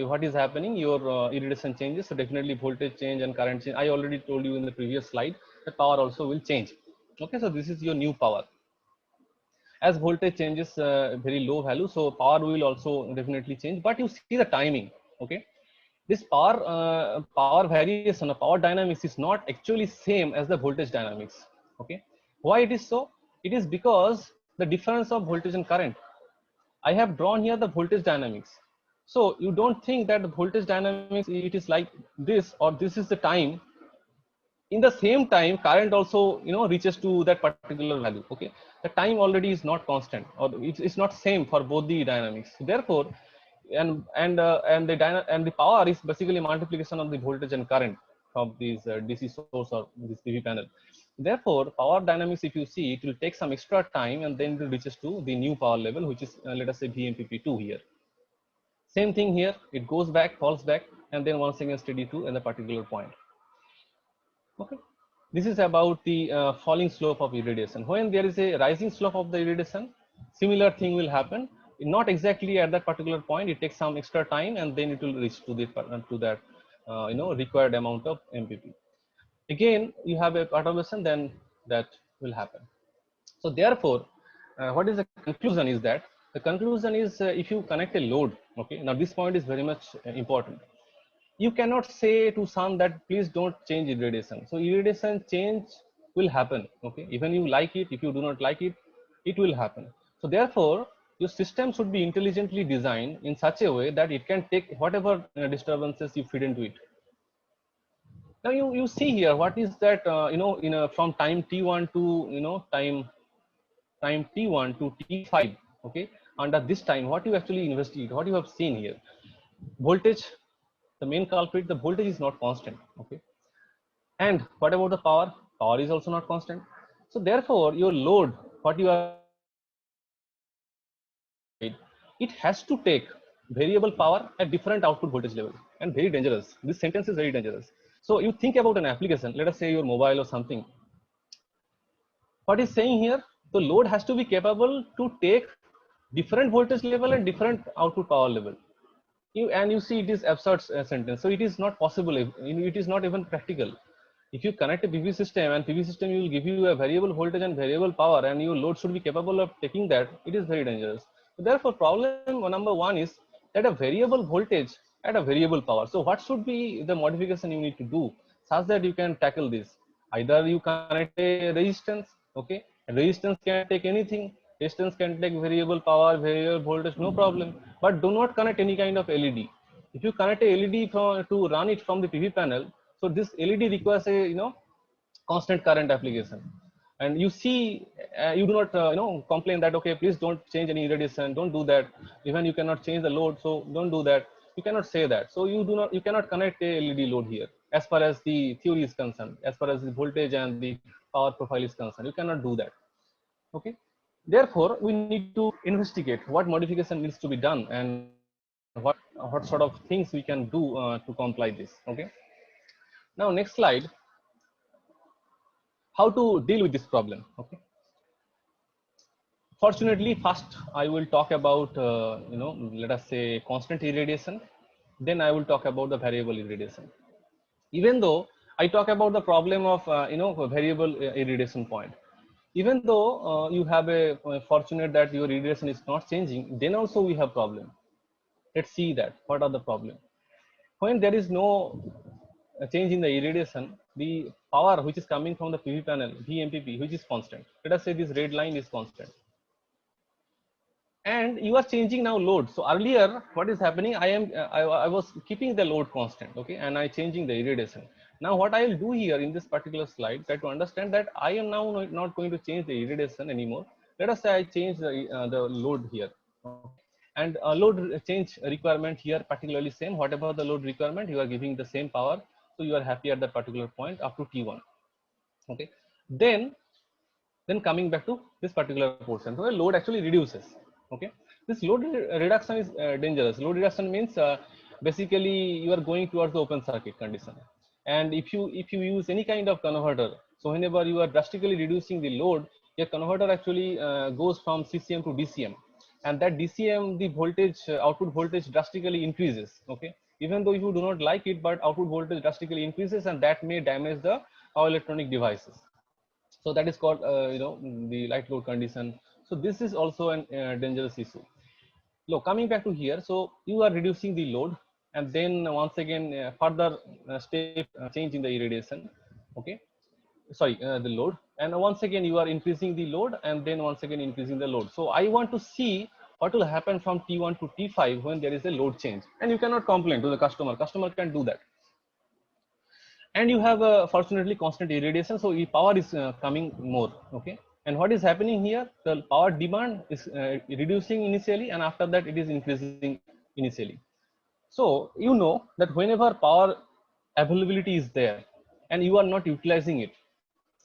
what is happening? Your irradiation changes. So definitely voltage change and current change. I already told you in the previous slide that power also will change. Okay, so this is your new power. As voltage changes very low value, so power will also definitely change. But you see the timing. Okay, this power variation of power dynamics is not actually same as the voltage dynamics. Okay, why it is so? It is because the difference of voltage and current. I have drawn here the voltage dynamics. So you don't think that the voltage dynamics, it is like this, or this is the time. In the same time, current also reaches to that particular value. Okay, the time already is not constant, or it's not same for both the dynamics. Therefore, and the power is basically multiplication of the voltage and current from these DC source or this PV panel. Therefore, power dynamics, if you see, it will take some extra time, and then it reaches to the new power level, which is let us say VMPP2 here. Same thing here, it goes back, falls back, and then once again steady to in the particular point. Okay, this is about the falling slope of irradiation. When there is a rising slope of the irradiation, similar thing will happen. Not exactly at that particular point. It takes some extra time, and then it will reach to the that required amount of MPP. Again, you have a perturbation, then that will happen. So therefore, what is the conclusion is that the conclusion is if you connect a load. Okay, now this point is very much important. You cannot say to some that please don't change irradiation. So irradiation change will happen. Okay, even you like it, if you do not like it, it will happen. So therefore, your system should be intelligently designed in such a way that it can take whatever disturbances you feed into it. Now you see here what is that from time t1 to time t1 to t5. Okay, under this time, what you actually investigate, what you have seen here, voltage, the main culprit, the voltage is not constant. Okay, and what about the power? Power is also not constant. So therefore, your load, what you are, it has to take variable power at different output voltage level, and very dangerous. This sentence is very dangerous. So you think about an application, let us say your mobile or something. What is saying here? The load has to be capable to take different voltage level and different output power level. You see it is absurd sentence. So it is not possible. It is not even practical. If you connect a PV system, and PV system will give you a variable voltage and variable power, and your load should be capable of taking that, it is very dangerous. So therefore, problem number one is that a variable voltage at a variable power. So what should be the modification you need to do such that you can tackle this? Either you connect a resistance. Okay, resistance can take anything. Resistance can take variable power, variable voltage, no problem. But do not connect any kind of LED. If you connect a LED to run it from the PV panel, so this LED requires a constant current application. And you see, you do not complain that okay, please don't change any irradiation, don't do that. Even you cannot change the load, so don't do that. You cannot say that. So you cannot connect a LED load here as far as the theory is concerned, as far as the voltage and the power profile is concerned. You cannot do that. Okay, therefore we need to investigate what modification needs to be done, and what sort of things we can do to comply this. Okay, now next slide, how to deal with this problem. Okay, fortunately, first I will talk about let us say constant irradiation, then I will talk about the variable irradiation. Even though I talk about the problem of variable irradiation point, even though you have a fortunate that your irradiation is not changing, then also we have problem. Let's see that what are the problem. When there is no change in the irradiation, the power which is coming from the PV panel, VMPP, which is constant. Let us say this red line is constant, and you are changing now load. So earlier, what is happening? I was keeping the load constant, okay, and I changing the irradiation. Now what I will do here in this particular slide, try to understand that I am now not going to change the irradiation anymore. Let us say I change the load here, okay? And load change requirement here particularly same. Whatever the load requirement, you are giving the same power, so you are happy at that particular point up to T1. Okay, then coming back to this particular portion, so the load actually reduces. Okay, this load reduction is dangerous. Load reduction means basically you are going towards the open circuit condition, and if you use any kind of converter, so whenever you are drastically reducing the load, your converter actually goes from CCM to DCM, and that DCM, the voltage, output voltage drastically increases. Okay, even though you do not like it, but output voltage drastically increases, and that may damage the power electronic devices. So that is called the light load condition. So this is also an dangerous issue. Now coming back to here, so you are reducing the load, and then once again further step change in the irradiation. Okay, sorry, the load, and once again you are increasing the load, and then once again increasing the load. So I want to see what will happen from T1 to T5 when there is a load change, and you cannot complain to the customer can do that. And you have fortunately constant irradiation, so power is coming more. Okay, and what is happening here, the power demand is reducing initially, and after that it is increasing initially. So you know that whenever power availability is there and you are not utilizing it,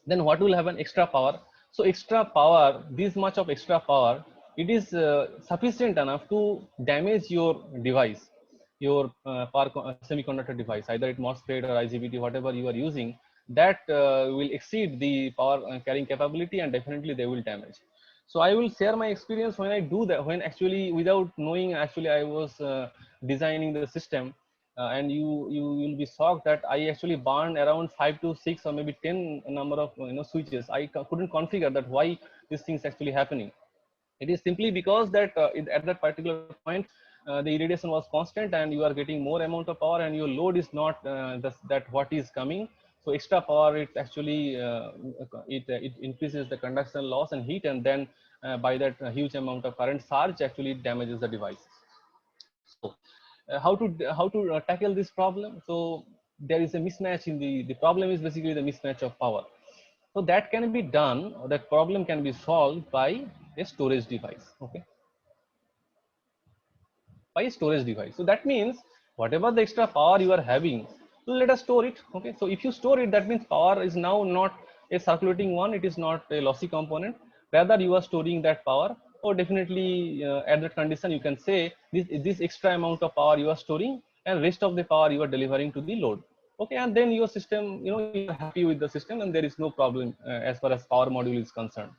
then what will happen? Extra power. So extra power, this much of extra power, it is sufficient enough to damage your device, your semiconductor device, either it MOSFET or IGBT, whatever you are using, that will exceed the power carrying capability, and definitely they will damage. So I will share my experience when I do that, when actually without knowing, actually I was designing the system, and you will be shocked that I actually burned around 5 to 6 or maybe 10 number of switches. I couldn't configure that why these things actually happening. It is simply because that at that particular point the irradiation was constant, and you are getting more amount of power, and your load is not that what is coming. So extra power, it actually it increases the conduction loss and heat, and then by that huge amount of current surge actually damages the device. So how to tackle this problem? So there is a mismatch in the problem is basically the mismatch of power. So that can be done, or that problem can be solved by a storage device. Okay, by a storage device. So that means whatever the extra power you are having, let us store it. Okay, so if you store it, that means power is now not a circulating one, it is not a lossy component, rather you are storing that power. Or definitely at that condition you can say this extra amount of power you are storing, and rest of the power you are delivering to the load. Okay, and then your system, you are happy with the system, and there is no problem as far as power module is concerned.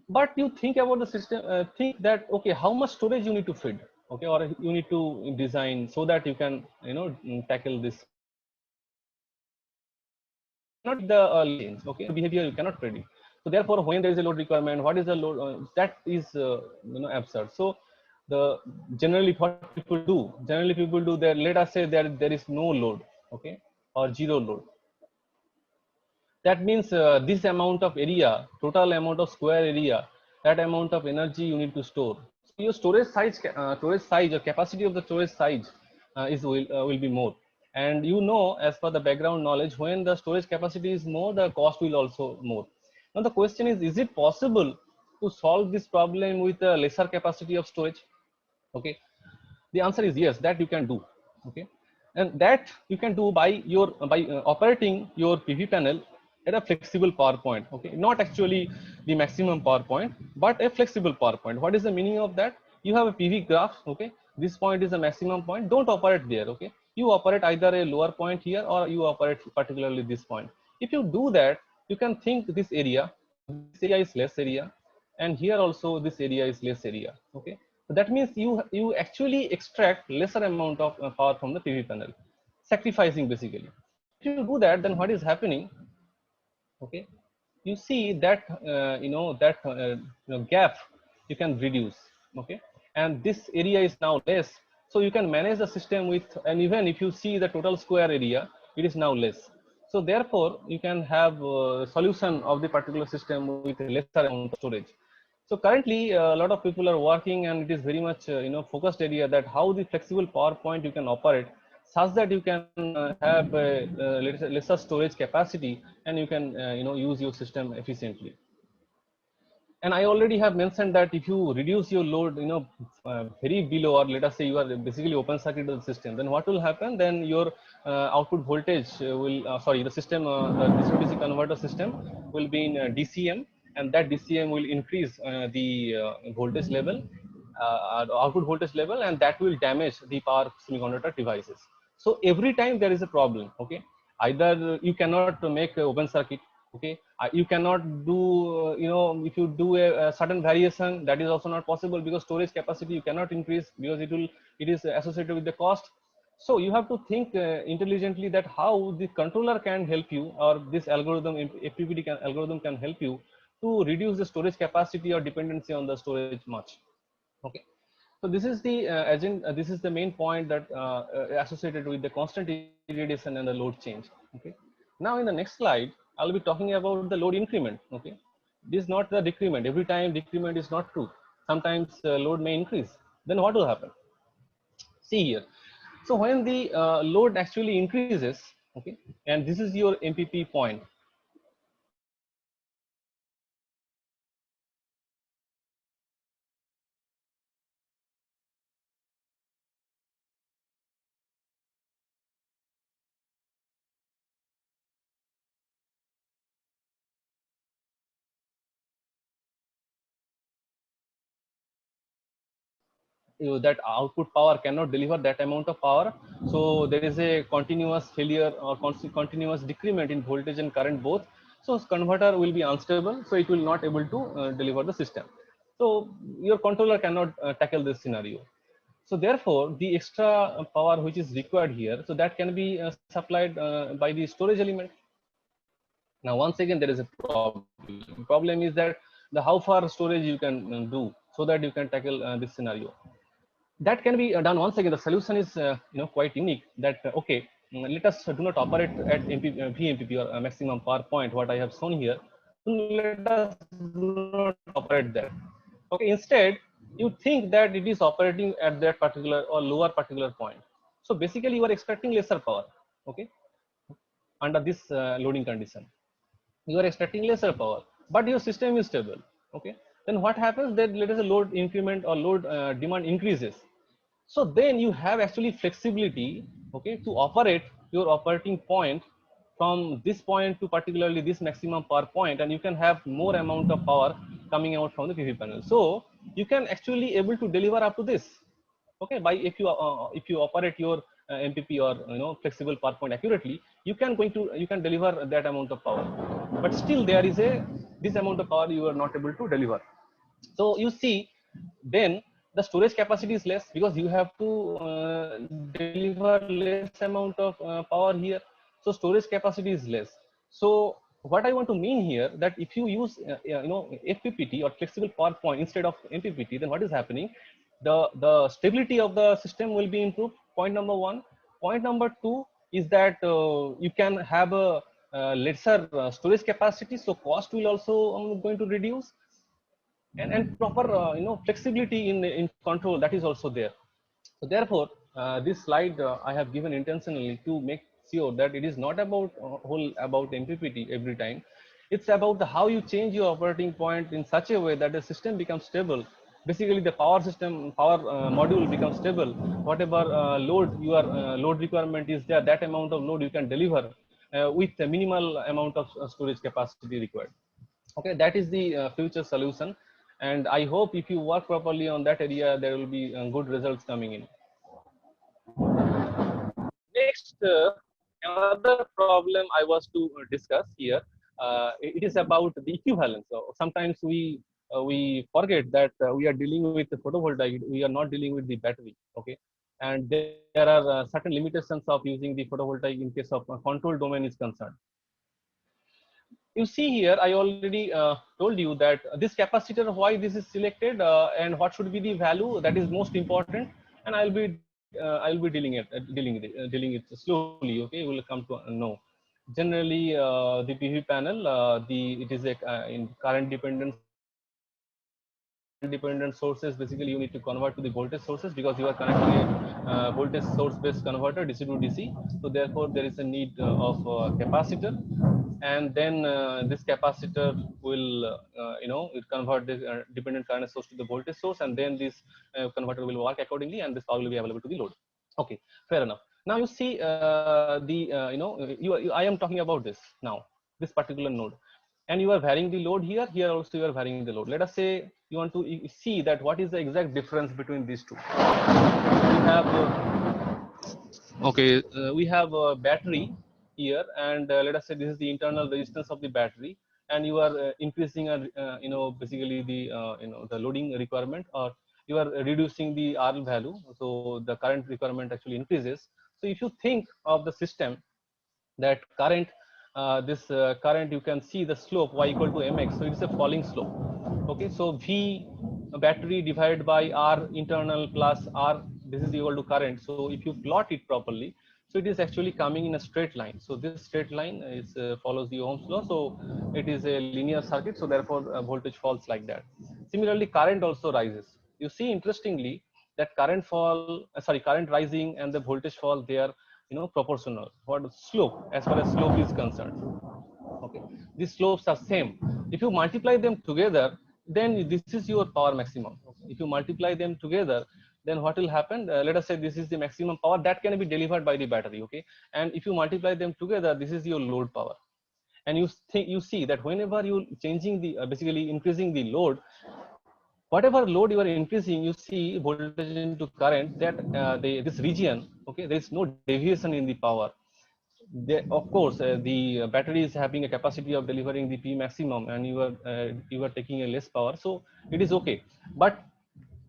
But you think about the system, think that okay, how much storage you need to feed, okay, or you need to design so that you can tackle this. Not the change, okay, behavior you cannot predict. So therefore when there is a load requirement, what is the load, that is absurd. So the generally what people do there, let us say there is no load, okay, or zero load. That means this amount of area, total amount of square area, that amount of energy you need to store. So your storage size or capacity of the storage size will be more. And as per the background knowledge, when the storage capacity is more, the cost will also more. Now the question is it possible to solve this problem with a lesser capacity of storage? Okay, the answer is yes, that you can do. Okay, and that you can do by operating your PV panel at a flexible power point. Okay, not actually the maximum power point, but a flexible power point. What is the meaning of that? You have a PV graph. Okay, this point is the maximum point, don't operate there. Okay, you operate either a lower point here, or you operate particularly this point. If you do that, you can think this area is less area, and here also this area is less area. Okay, so that means you actually extract lesser amount of power from the PV panel, sacrificing basically. If you do that, then what is happening? Okay, you see that gap you can reduce. Okay, and this area is now less, so you can manage the system with, and even if you see the total square area, it is now less. So therefore you can have a solution of the particular system with a lesser amount of storage. So currently a lot of people are working, and it is very much focused area that how the flexible power point you can operate such that you can have a lesser storage capacity, and you can use your system efficiently. And I already have mentioned that if you reduce your load very below, or let us say you are basically open circuit the system, then what will happen? Then your output voltage will the system the DC-DC converter system will be in DCM, and that DCM will increase the voltage level, output voltage level, and that will damage the power semiconductor devices. So every time there is a problem, okay, either you cannot make open circuit, Okay, you cannot do if you do a sudden variation, that is also not possible, because storage capacity you cannot increase, because it is associated with the cost. So you have to think intelligently that how the controller can help you, or this algorithm, algorithm can help you to reduce the storage capacity or dependency on the storage much. Okay, so this is the this is the main point that associated with the constant irradiation and the load change. Okay, now in the next slide I'll be talking about the load increment. Okay, this is not the decrement. Every time decrement is not true. Sometimes load may increase. Then what will happen? See here. So when the load actually increases, okay, and this is your MPP point. That output power cannot deliver that amount of power, so there is a continuous failure or continuous decrement in voltage and current both. So converter will be unstable, so it will not able to deliver the system. So your controller cannot tackle this scenario. So therefore the extra power which is required here, so that can be supplied by the storage element. Now once again there is a problem is that the how far storage you can do, so that you can tackle this scenario. That can be done. Once again, the solution is quite unique, that okay, let us do not operate at VMPP, or maximum power point, what I have shown here. Let us do not operate there. Okay, instead you think that it is operating at that particular or lower particular point. So basically you are expecting lesser power. Okay, under this loading condition you are expecting lesser power, but your system is stable. Okay, then what happens, that let us say load increment or load demand increases. So then you have actually flexibility, okay, to operate your operating point from this point to particularly this maximum power point, and you can have more amount of power coming out from the PV panel. So you can actually able to deliver up to this. Okay, by if you operate your MPP or flexible power point accurately, you can deliver that amount of power. But still there is a this amount of power you are not able to deliver. So you see, then the storage capacity is less, because you have to deliver less amount of power here. So storage capacity is less. So what I want to mean here, that if you use FPPT or flexible power point instead of MPPT, then what is happening, the stability of the system will be improved. Point number one. Point number two is that you can have a lesser storage capacity, so cost will also going to reduce, and proper flexibility in control, that is also there. So therefore this slide I have given intentionally to make sure that it is not about whole about MPPT every time. It's about the how you change your operating point in such a way that the system becomes stable. Basically the power module becomes stable. Whatever your load requirement is there, that amount of load you can deliver with a minimal amount of storage capacity required. Okay, that is the future solution, and I hope if you work properly on that area, there will be good results coming in. Next, another problem I was to discuss here, it is about the equivalence. So sometimes we forget that we are dealing with the photovoltaic, we are not dealing with the battery. Okay, and there are certain limitations of using the photovoltaic in case of control domain is concerned. You see here, I already told you that this capacitor, why this is selected and what should be the value, that is most important, and I'll be dealing it slowly. Okay, we will come to know. Generally the PV panel, it is a in current dependent sources. Basically you need to convert to the voltage sources, because you are connecting a voltage source based converter, DC to DC. So therefore there is a need of capacitor, and then this capacitor will it convert the dependent current source to the voltage source, and then this converter will work accordingly, and this power will be available to the load. Okay, fair enough. Now you see I am talking about this now, this particular node, and you are varying the load here. Here also you are varying the load. Let us say you want to see that what is the exact difference between these two. We have we have a battery, here, and let us say this is the internal resistance of the battery, and you are increasing basically the the loading requirement, or you are reducing the RL value, so the current requirement actually increases. So if you think of the system, that current this current, you can see the slope y equal to mx, so it is a falling slope. Okay, so V battery divided by R internal plus R, this is equal to current. So if you plot it properly, so it is actually coming in a straight line. So this straight line is follows the Ohm's law, so it is a linear circuit, so therefore voltage falls like that. Similarly, current also rises. You see, interestingly, that current current rising and the voltage fall, they are proportional. What slope, as far as slope is concerned, okay, these slopes are same. If you multiply them together, then this is your power maximum. If you multiply them together, then what will happen, let us say this is the maximum power that can be delivered by the battery, okay, and if you multiply them together, this is your load power. And you see that whenever you changing the basically increasing the load, whatever load you are increasing, you see voltage into current, that this region, okay, there is no deviation in the power. Of course, the battery is having a capacity of delivering the P maximum, and you are taking a less power, so it is okay. But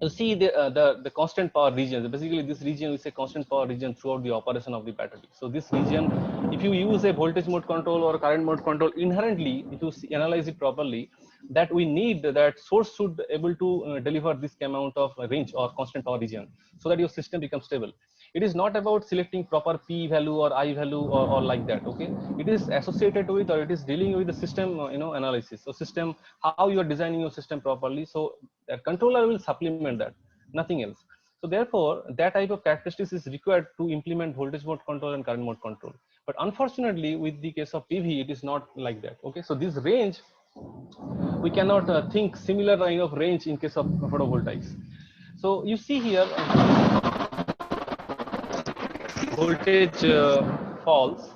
you see the constant power region. Basically, this region is a constant power region throughout the operation of the battery. So this region, if you use a voltage mode control or current mode control, inherently, if you analyze it properly, that we need that source should able to deliver this amount of range or constant power region, so that your system becomes stable. It is not about selecting proper P value or I value, or like that, okay. It is associated with, or it is dealing with the system analysis. So system, how you are designing your system properly, so that controller will supplement that, nothing else. So therefore, that type of characteristics is required to implement voltage mode control and current mode control. But unfortunately, with the case of PV, it is not like that, okay. So this range, we cannot think similar kind of range in case of photovoltaics. So you see here, voltage falls,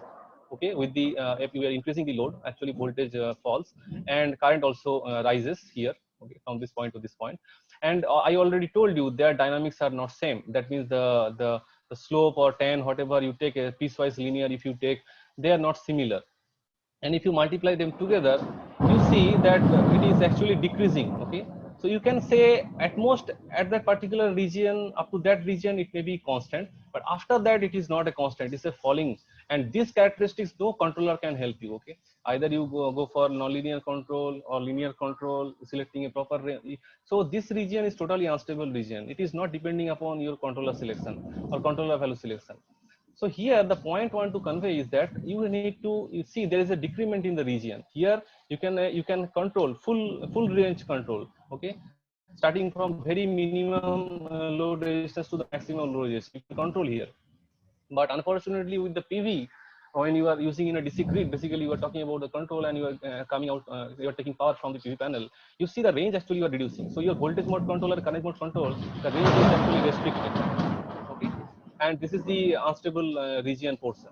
okay, with the if you are increasing the load, actually voltage falls, and current also rises here, okay, from this point to this point. And I already told you their dynamics are not same. That means the slope or tan, whatever you take, a piecewise linear, if you take, they are not similar. And if you multiply them together, you see that it is actually decreasing, okay. So you can say at most at that particular region, up to that region, it may be constant, but after that it is not a constant, it's a falling. And these characteristics, no controller can help you, okay. Either you go for nonlinear control or linear control, selecting a proper range. So this region is totally unstable region. It is not depending upon your controller selection or controller value selection. So here the point I want to convey is that you need to, you see there is a decrement in the region. Here you can control full range control, okay, starting from very minimum load resistance to the maximum load resistance. You can control here. But unfortunately, with the PV, when you are using in a DC grid, basically you are talking about the control, and you are coming out, you are taking power from the PV panel. You see the range actually you are reducing. So your voltage mode control or current mode control, the range is actually restricted. Okay, and this is the unstable region portion.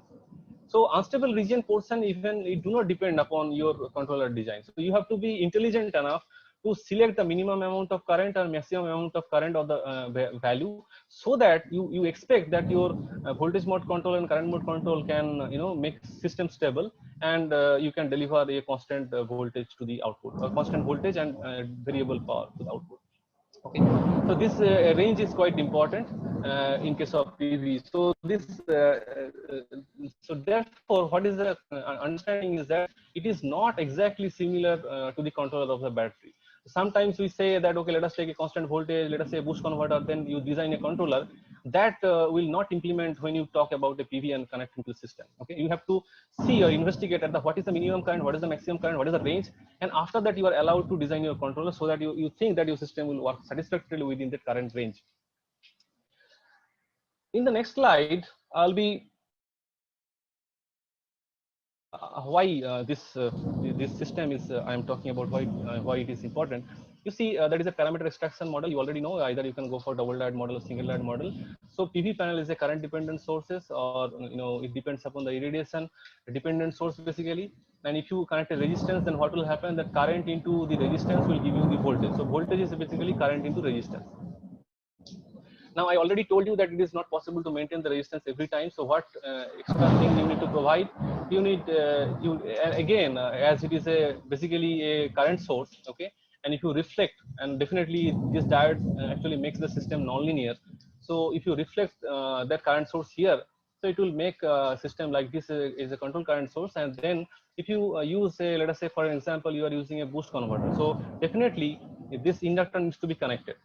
So unstable region portion, even it do not depend upon your controller design. So you have to be intelligent enough to select the minimum amount of current or maximum amount of current or the value, so that you expect that your voltage mode control and current mode control can make system stable, and you can deliver a constant voltage to the output, or constant voltage and variable power to the output. Okay, so this range is quite important in case of PV. So this so therefore, what is the understanding is that it is not exactly similar to the controller of the battery. Sometimes we say that, okay, let us take a constant voltage, let us say a boost converter, then you design a controller that will not implement when you talk about the PV and connecting to the system. Okay, you have to see or investigate at the what is the minimum current, what is the maximum current, what is the range, and after that you are allowed to design your controller so that you think that your system will work satisfactorily within the current range. In the next slide, I'll be why this system is I am talking about why it is important. You see, that is a parameter extraction model. You already know, either you can go for double diode model or single diode model. So PV panel is a current dependent sources, or it depends upon the irradiation dependent source basically. And if you connect a resistance, then what will happen, that current into the resistance will give you the voltage. So voltage is basically current into resistance. Now I already told you that it is not possible to maintain the resistance every time. So what extra thing you need to provide? You need again as it is a basically a current source, okay? And if you reflect, and definitely this diode actually makes the system nonlinear. So if you reflect that current source here, so it will make a system like this is a control current source. And then if you use a, let us say for example, you are using a boost converter. So definitely this inductor needs to be connected.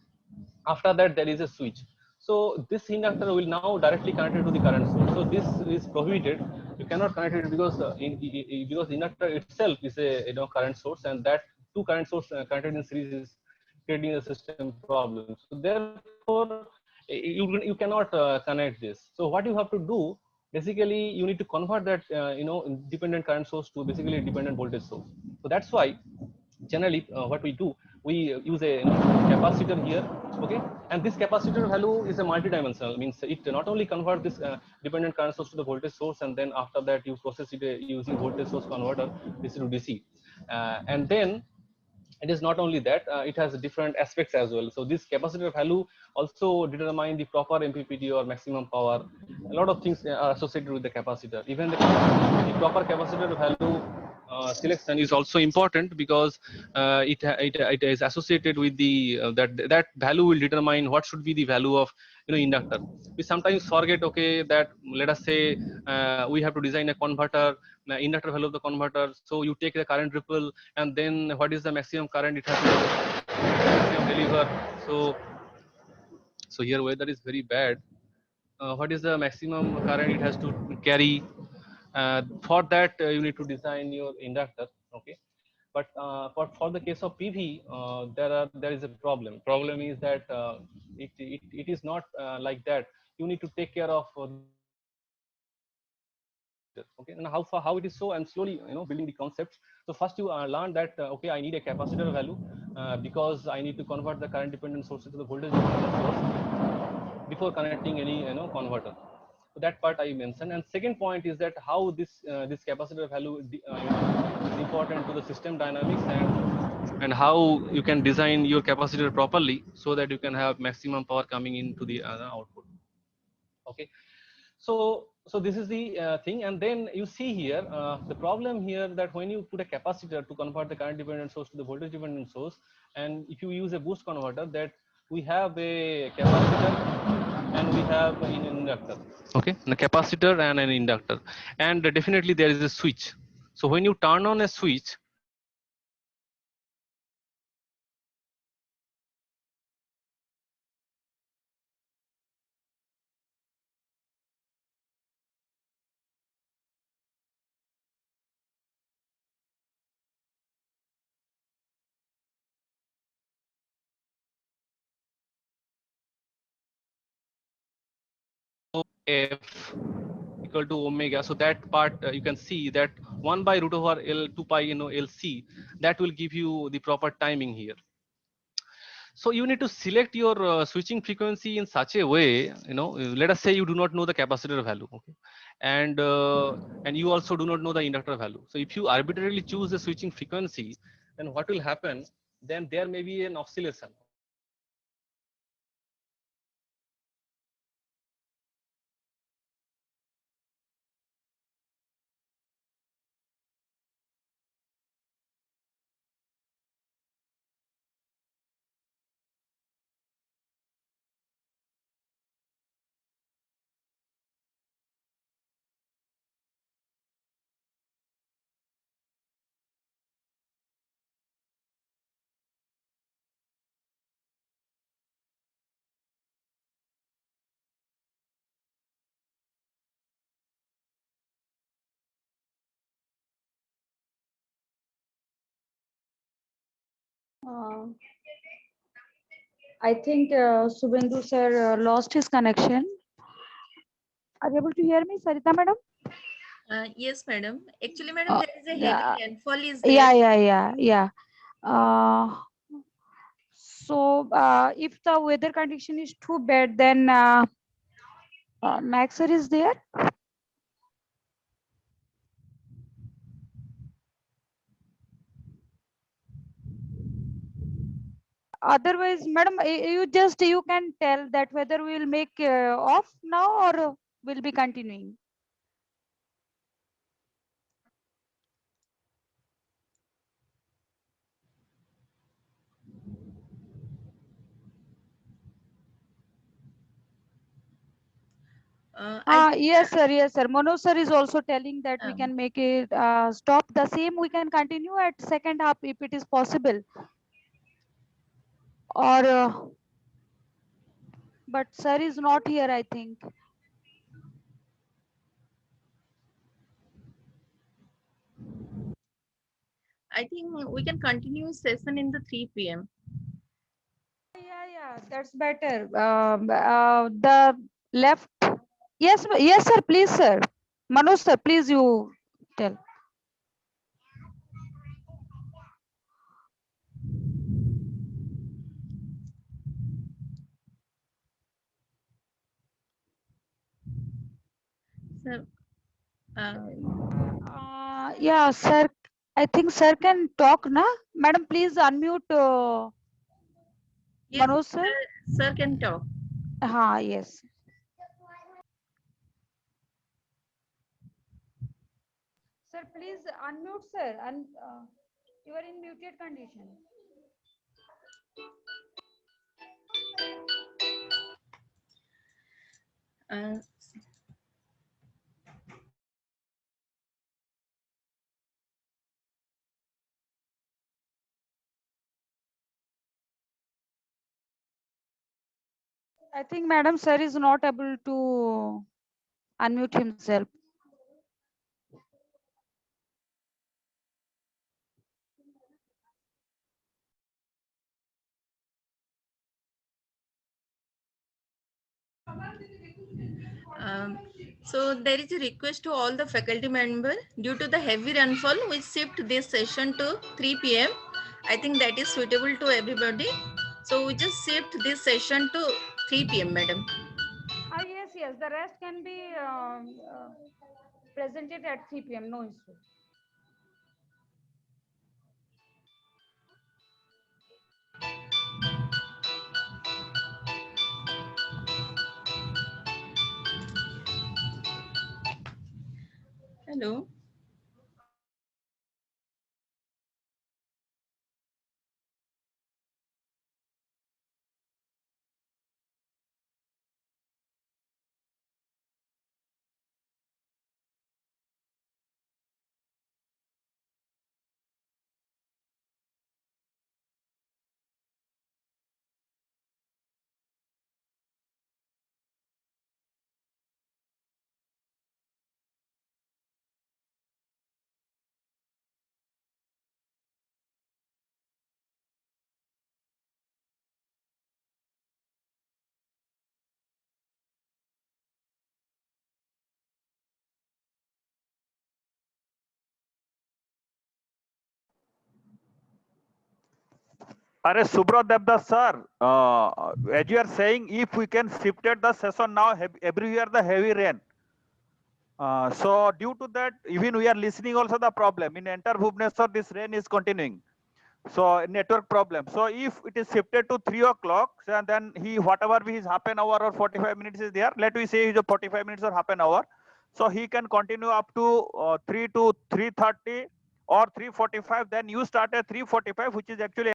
After that, there is a switch. So this inductor will now directly connected to the current source. So this is prohibited. You cannot connect it because because the inductor itself is a current source, and that two current source connected in series is creating a system problem. So therefore, you cannot connect this. So what you have to do, basically, you need to convert that dependent current source to basically a dependent voltage source. So that's why generally what we do, we use a capacitor here, okay? And this capacitor value is a multi-dimensional, means it not only convert this dependent current source to the voltage source, and then after that you process it using voltage source converter DC to DC, and then it is not only that, it has different aspects as well. So this capacitor value also determine the proper MPPT or maximum power. A lot of things are associated with the capacitor. Even the proper capacitor value selection is also important, because it is associated with the that value will determine what should be the value of inductor. We sometimes forget, okay, that let us say we have to design a converter, inductor value of the converter. So you take the current ripple, and then what is the maximum current it has to maximum deliver. So here weather is very bad. What is the maximum current it has to carry? For that you need to design your inductor, okay? But for the case of PV, there is a problem. Problem is that it is not like that. You need to take care of okay, and how it is. So I'm slowly building the concepts. So first you learn that okay, I need a capacitor value because I need to convert the current dependent source to the voltage dependent source before connecting any converter. So that part I mentioned. And second point is that how this capacitor value is important to the system dynamics, and how you can design your capacitor properly so that you can have maximum power coming into the output, okay? So this is the thing. And then you see here the problem here, that when you put a capacitor to convert the current dependent source to the voltage dependent source, and if you use a boost converter, that we have a capacitor and we have an inductor, okay, a capacitor and an inductor, and definitely there is a switch. So when you turn on a switch, F equal to omega. So that part you can see that 1 by root over L 2 pi LC, that will give you the proper timing here. So you need to select your switching frequency in such a way, let us say you do not know the capacitor value, okay, and you also do not know the inductor value. So if you arbitrarily choose the switching frequency, then what will happen? Then there may be an oscillation. Uh, I think Subhendu sir lost his connection. Are you able to hear me, Sarita madam? Yes, madam. Actually, madam, there is a heavy Yeah, rainfall is there. yeah. So if the weather condition is too bad, then Max sir is there. Otherwise, madam, you can tell that whether we will make off now or will be continuing. I think Yes, sir. Yes, sir. Manoj sir is also telling that we um, can make it stop. The same we can continue at second half if it is possible. Or, but sir is not here, I think. I think we can continue session in the 3 p.m. Yeah, that's better. The left. Yes, yes, sir. Please, sir. Manoj sir, please you tell. So, Yeah, sir. I think sir can talk, na? Madam, please unmute yes, Manoj sir. sir can talk. Yes. Sir, please unmute, sir. You are in muted condition. Uh, I think Madam Sir is not able to unmute himself. so there is a request to all the faculty member due to the heavy rainfall, we shift this session to 3 p.m. I think that is suitable to everybody. So we just shift this session to 3 p.m. madam. Yes. The rest can be presented at 3 p.m. No issue. Hello. Are Subrat Devdas sir, as you are saying, if we can shifted the session now, everywhere the heavy rain. So due to that, even we are listening also the problem. In enter Bhubaneswar, this rain is continuing. So network problem. So if it is shifted to 3 o'clock, then he whatever his half an hour or 45 minutes is there, let me say he's a 45 minutes or half an hour. So he can continue up to 3 to 3:30 or 3:45. Then you start at 3:45, which is actually